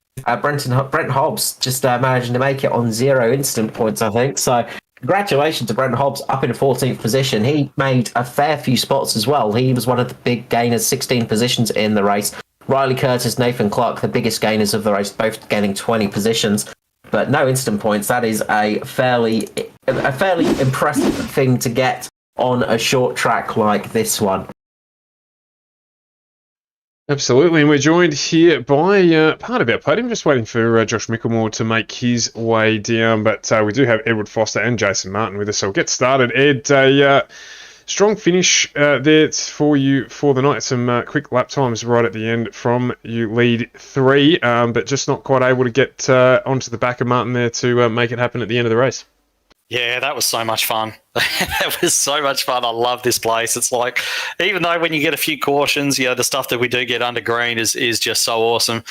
Brent Hobbs just managing to make it on 0 instant points, I think. So congratulations to Brent Hobbs, up in 14th position. He made a fair few spots as well. He was one of the big gainers, 16 positions in the race. Riley Curtis, Nathan Clark, the biggest gainers of the race, both gaining 20 positions. But no instant points. That is a fairly impressive thing to get on a short track like this one. Absolutely, and we're joined here by part of our podium, just waiting for Josh Micklemore to make his way down, but we do have Edward Foster and Jason Martin with us, so we'll get started. Ed, a strong finish there for you for the night, some quick lap times right at the end from you, lead 3, but just not quite able to get onto the back of Martin there to make it happen at the end of the race. Yeah, that was so much fun. That was so much fun. I love this place. It's like, even though when you get a few cautions, the stuff that we do get under green is just so awesome.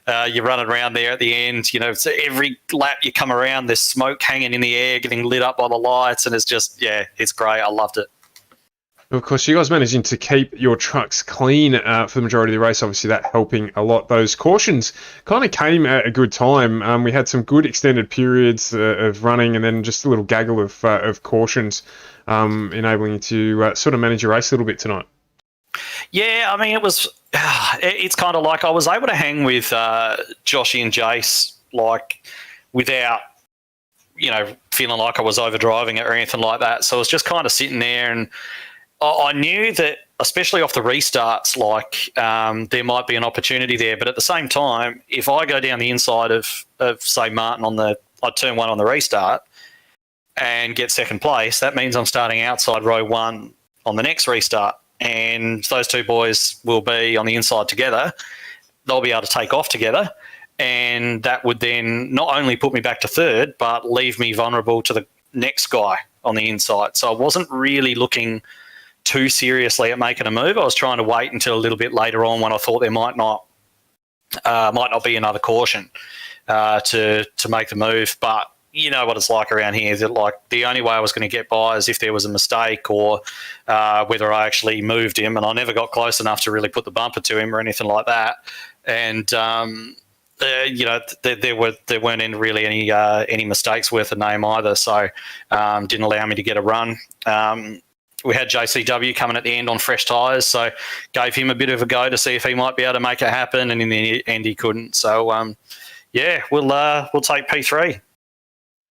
You're running around there at the end, so every lap you come around, there's smoke hanging in the air, getting lit up by the lights, and it's just, it's great. I loved it. Of course, you guys managing to keep your trucks clean for the majority of the race, obviously that helping a lot. Those cautions kind of came at a good time. We had some good extended periods of running and then just a little gaggle of cautions, enabling you to sort of manage your race a little bit tonight. Yeah, I mean, it's kind of like I was able to hang with Joshy and Jace, like, without, feeling like I was overdriving it or anything like that. So I was just kind of sitting there, and I knew that, especially off the restarts, like there might be an opportunity there. But at the same time, if I go down the inside of say, Martin I'd turn 1 on the restart and get second place, that means I'm starting outside row 1 on the next restart. And those two boys will be on the inside together. They'll be able to take off together. And that would then not only put me back to third, but leave me vulnerable to the next guy on the inside. So I wasn't really looking too seriously at making a move. I was trying to wait until a little bit later on when I thought there might not be another caution to make the move. But you know what it's like around here, that like the only way I was going to get by is if there was a mistake or whether I actually moved him, and I never got close enough to really put the bumper to him or anything like that. And there weren't really any mistakes worth a name either, so didn't allow me to get a run. We had JCW coming at the end on fresh tyres, so gave him a bit of a go to see if he might be able to make it happen, and in the end he couldn't. So, we'll take P3.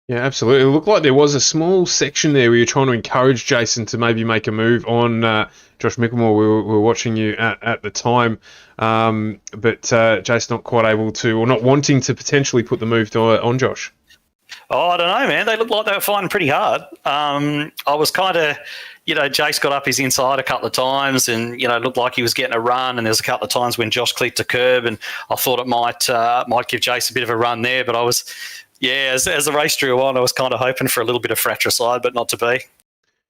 Yeah, absolutely. It looked like there was a small section there where you're trying to encourage Jason to maybe make a move on Josh Micklemore. We were watching you at the time, but Jason not quite able to, or not wanting to potentially put the move on Josh. Oh, I don't know, man. They looked like they were fighting pretty hard. I was kind of, Jace got up his inside a couple of times and, looked like he was getting a run. And there's a couple of times when Josh clipped a curb, and I thought it might give Jace a bit of a run there. But I was, as the race drew on, I was kind of hoping for a little bit of fratricide, but not to be.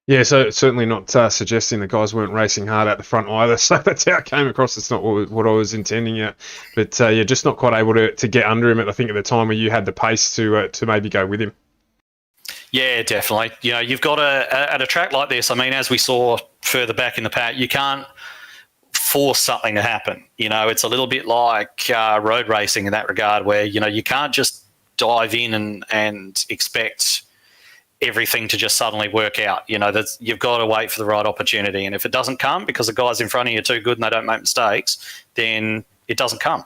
Yeah, so certainly not suggesting the guys weren't racing hard out the front either. So that's how it came across. It's not what I was intending yet. But just not quite able to get under him at the time where you had the pace to maybe go with him. Yeah, definitely. You've got at a track like this, I mean, as we saw further back in the pack, you can't force something to happen. It's a little bit like road racing in that regard, where, you can't just dive in and expect everything to just suddenly work out. You've got to wait for the right opportunity, and if it doesn't come because the guys in front of you are too good and they don't make mistakes, then it doesn't come,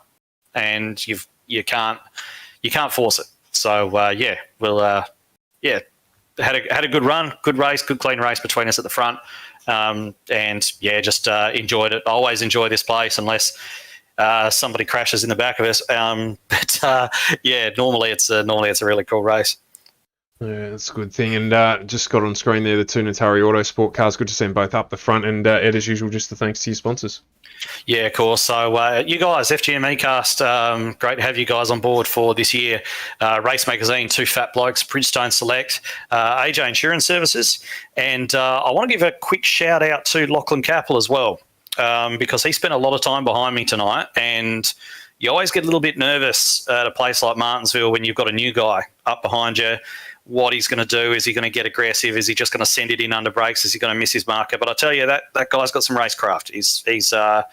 and you can't force it. So had a good run, good race, good clean race between us at the front, just enjoyed it. I always enjoy this place unless somebody crashes in the back of us. Yeah, normally it's a really cool race. Yeah, that's a good thing. And just got on screen there the two Natari Autosport cars. Good to see them both up the front. And Ed, as usual, just the thanks to your sponsors. Yeah, of course. So you guys, FGM eCast, great to have you guys on board for this year. Race Magazine, Two Fat Blokes, Bridgestone Select, AJ Insurance Services. And I want to give a quick shout out to Lachlan Capel as well, because he spent a lot of time behind me tonight. And you always get a little bit nervous at a place like Martinsville when you've got a new guy up behind you. What he's going to do, is he going to get aggressive? Is he just going to send it in under brakes? Is he going to miss his marker? But I tell you, that guy's got some racecraft. He's a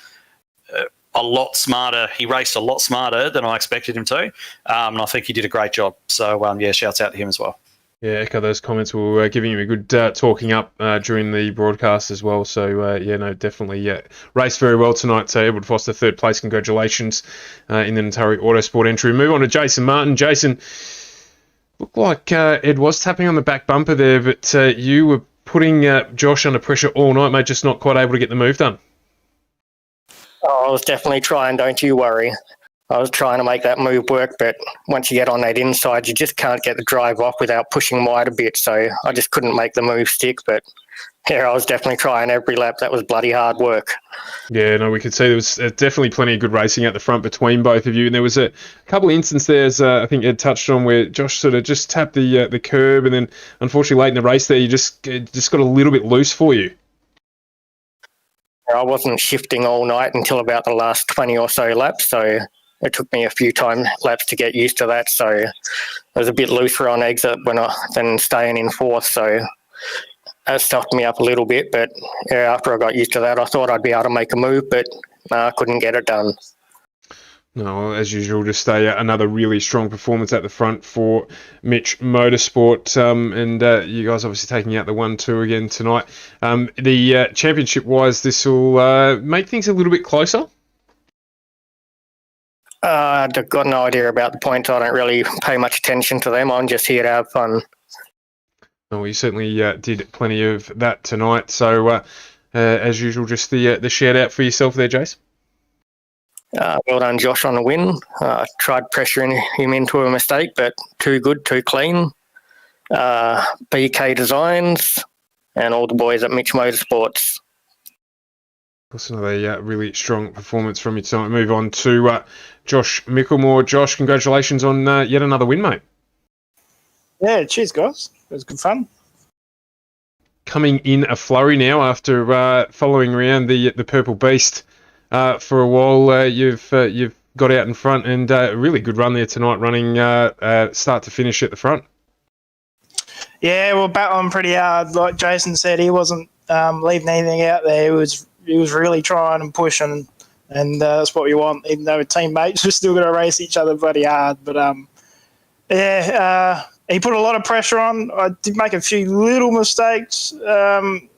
lot smarter. He raced a lot smarter than I expected him to, and I think he did a great job. So yeah, shouts out to him as well. Yeah, echo those comments. We were giving him a good talking up during the broadcast as well. So, yeah, no, definitely raced very well tonight. So, Edward Foster, third place. Congratulations in the Natari Autosport entry. Move on to Jason Martin. Jason, looked like Ed was tapping on the back bumper there, but you were putting Josh under pressure all night, mate, just not quite able to get the move done. Oh, I was definitely trying, don't you worry. I was trying to make that move work, but once you get on that inside, you just can't get the drive off without pushing wide a bit, so I just couldn't make the move stick, but yeah, I was definitely trying every lap. That was bloody hard work. Yeah, no, we could see there was definitely plenty of good racing at the front between both of you, and there was a couple of instances there, as I think Ed touched on, where Josh sort of just tapped the curb, and then unfortunately late in the race there, you just got a little bit loose for you. I wasn't shifting all night until about the last 20 or so laps, so it took me a few laps to get used to that, so I was a bit looser on exit than staying in fourth, so that stuffed me up a little bit, but yeah, after I got used to that, I thought I'd be able to make a move, but I couldn't get it done. No, as usual, just another really strong performance at the front for Mitch Motorsport, and you guys obviously taking out the 1-2 again tonight. The championship-wise, this will make things a little bit closer. I've got no idea about the points. I don't really pay much attention to them. I'm just here to have fun. Well, you certainly did plenty of that tonight. So, as usual, just the shout-out for yourself there, Jace. Well done, Josh, on the win. Tried pressuring him into a mistake, but too good, too clean. BK Designs and all the boys at Mitch Motorsports. That's another really strong performance from you tonight. Move on to Josh Micklemore. Josh, congratulations on yet another win, mate. Yeah, cheers, guys. It was good fun. Coming in a flurry now after following around the Purple Beast for a while. You've got out in front, and a really good run there tonight, running start to finish at the front. Yeah, well, battling pretty hard. Like Jason said, he wasn't leaving anything out there. He was really trying and pushing, and that's what we want. Even though we're teammates, we're still going to race each other bloody hard. But he put a lot of pressure on. I did make a few little mistakes. I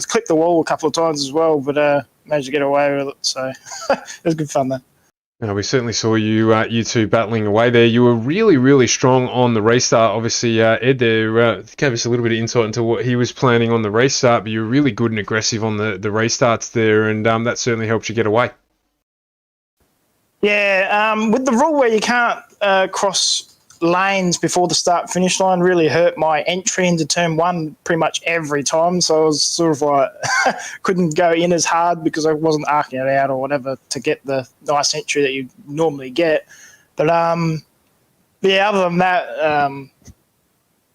clipped the wall a couple of times as well, but managed to get away with it. So it was good fun though. We certainly saw you two battling away there. You were really, really strong on the restart. Obviously, Ed there gave us a little bit of insight into what he was planning on the restart, but you were really good and aggressive on the restarts there, and that certainly helped you get away. Yeah, with the rule where you can't cross lanes before the start finish line really hurt my entry into turn one pretty much every time, so I was sort of like couldn't go in as hard because I wasn't arcing it out or whatever to get the nice entry that you normally get. But yeah, other than that,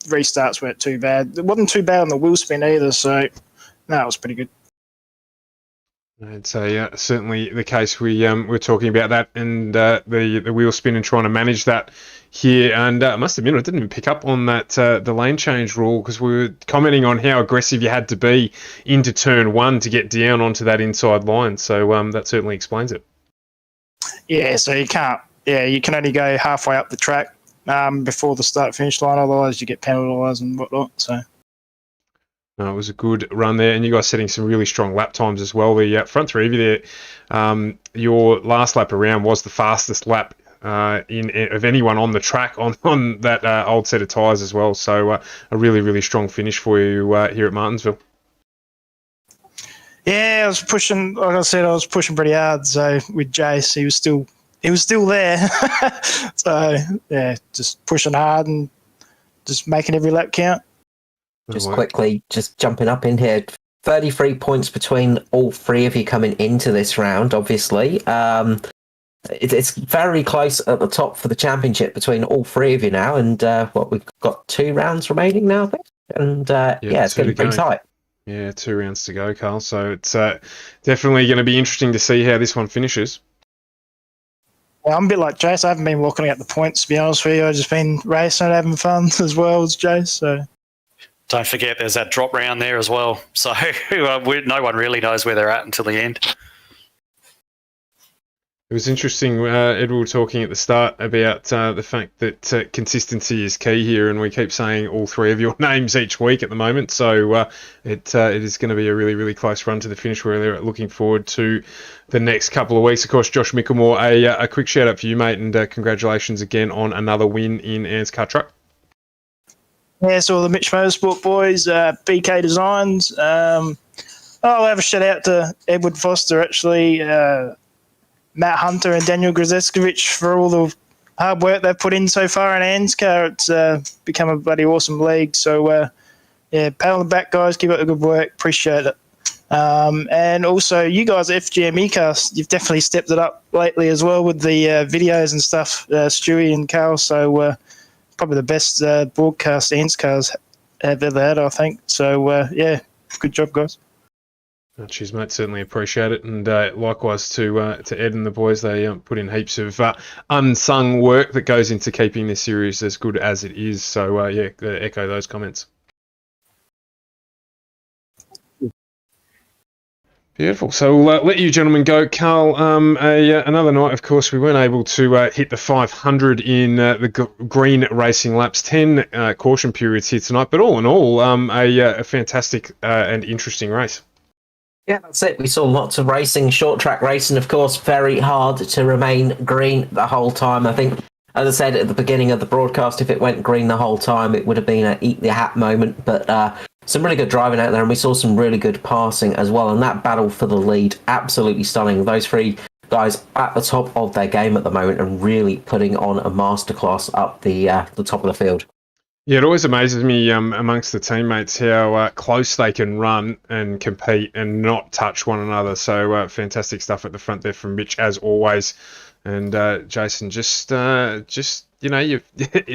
restarts weren't too bad. It wasn't too bad on the wheel spin either, so no, it was pretty good. I'd say certainly the case. We're talking about that and the wheel spin and trying to manage that here. And I must admit, I didn't even pick up on that the lane change rule, because we were commenting on how aggressive you had to be into turn one to get down onto that inside line. So that certainly explains it. Yeah, so you can't. Yeah, you can only go halfway up the track before the start finish line. Otherwise, you get penalised and whatnot. So. It was a good run there, and you guys setting some really strong lap times as well. The front three of you there, your last lap around was the fastest lap of anyone on the track on that old set of tyres as well. So a really, really strong finish for you here at Martinsville. Yeah, I was pushing. Like I said, I was pushing pretty hard. So with Jace, he was still there. So yeah, just pushing hard and just making every lap count. Just quickly, just jumping up in here. 33 points between all three of you coming into this round, obviously. It's very close at the top for the championship between all three of you now. And we've got 2 rounds remaining now, I think. And it's getting pretty tight. Yeah, 2 rounds to go, Carl. So it's definitely going to be interesting to see how this one finishes. Yeah, I'm a bit like Jace. I haven't been walking out the points, to be honest with you. I've just been racing and having fun as well as Jace. So don't forget there's that drop round there as well. So no one really knows where they're at until the end. It was interesting, Edward, were talking at the start about the fact that consistency is key here, and we keep saying all 3 of your names each week at the moment. So it is going to be a really, really close run to the finish. We're looking forward to the next couple of weeks. Of course, Josh Mickelmore, a quick shout out for you, mate, and congratulations again on another win in ANZCAR Truck. yeah, so the Mitch Motorsport boys, BK Designs. I'll have a shout out to Edward Foster, actually. Matt Hunter and Daniel Grzeskovic for all the hard work they've put in so far in ANZCAR. It's become a bloody awesome league. So, pat on the back, guys. Keep up the good work. Appreciate it. And also, you guys at FGM Ecast, you've definitely stepped it up lately as well with the videos and stuff, Stewie and Carl. So, probably the best broadcast ANZCARs have ever had, I think. So, good job, guys. Cheers, mate. Certainly appreciate it, and likewise to Ed and the boys. They put in heaps of unsung work that goes into keeping this series as good as it is. So echo those comments. Beautiful. So we'll let you gentlemen go. Carl, another night, of course, we weren't able to hit the 500 in the green racing laps. 10 caution periods here tonight, but all in all, a fantastic and interesting race. Yeah, that's it. We saw lots of racing, short track racing, of course, very hard to remain green the whole time. I think, as I said at the beginning of the broadcast, if it went green the whole time, it would have been an eat the hat moment. But some really good driving out there, and we saw some really good passing as well. And that battle for the lead, absolutely stunning. Those 3 guys at the top of their game at the moment and really putting on a masterclass up the top of the field. Yeah, it always amazes me amongst the teammates how close they can run and compete and not touch one another. So fantastic stuff at the front there from Mitch, as always. And Jason, just you're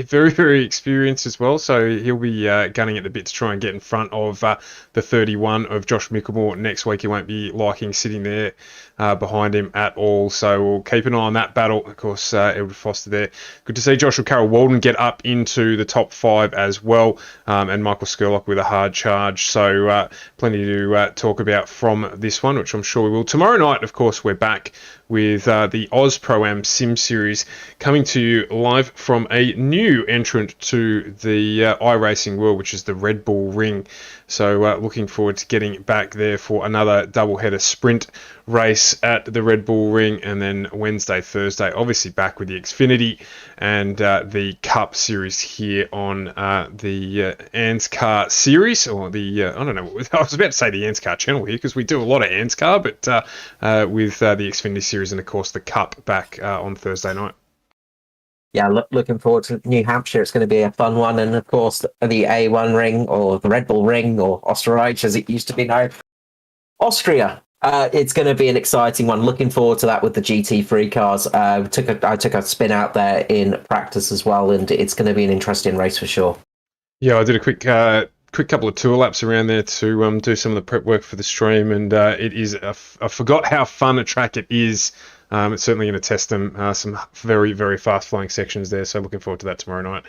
very, very experienced as well. So he'll be gunning at the bit to try and get in front of the 31 of Josh Mickelmore next week. He won't be liking sitting there behind him at all. So we'll keep an eye on that battle. Of course, Edward Foster there. Good to see Joshua Carroll Walden get up into the top 5 as well. And Michael Skurlock with a hard charge. So plenty to talk about from this one, which I'm sure we will. Tomorrow night, of course, we're back with the Oz Pro-Am Sim Series coming to you live from a new entrant to the iRacing world, which is the Red Bull Ring. So looking forward to getting back there for another doubleheader sprint race at the Red Bull Ring, and then Wednesday, Thursday, obviously back with the Xfinity and the Cup Series here on the ANZCAR Series, or the, I don't know, I was about to say the ANZCAR channel here, because we do a lot of ANZCAR, but with the Xfinity Series and, of course, the Cup back on Thursday night. Yeah, looking forward to New Hampshire. It's going to be a fun one. And, of course, the A1 Ring, or the Red Bull Ring, or Österreich, as it used to be known. Austria. It's going to be an exciting one. Looking forward to that with the GT3 cars. I took a spin out there in practice as well, and it's going to be an interesting race for sure. Yeah, I did a quick couple of tour laps around there to do some of the prep work for the stream, and it is I forgot how fun a track it is. It's certainly going to test them, some very, very fast-flowing sections there, so looking forward to that tomorrow night.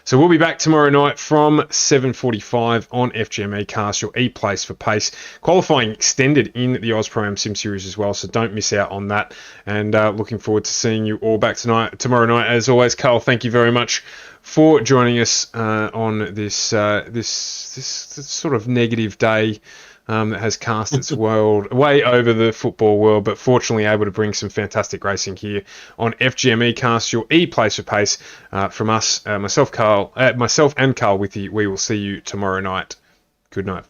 So we'll be back tomorrow night from 7:45 on FGM Ecast, your E-Place for Pace. Qualifying extended in the Oz Pro-Am Sim Series as well, so don't miss out on that. And looking forward to seeing you all back tomorrow night. As always, Carl, thank you very much for joining us on this sort of negative day that has cast its world way over the football world, but fortunately able to bring some fantastic racing here on FGM Ecast, your E-Place for Pace. From us, myself and Carl with you. We will see you tomorrow night. Good night.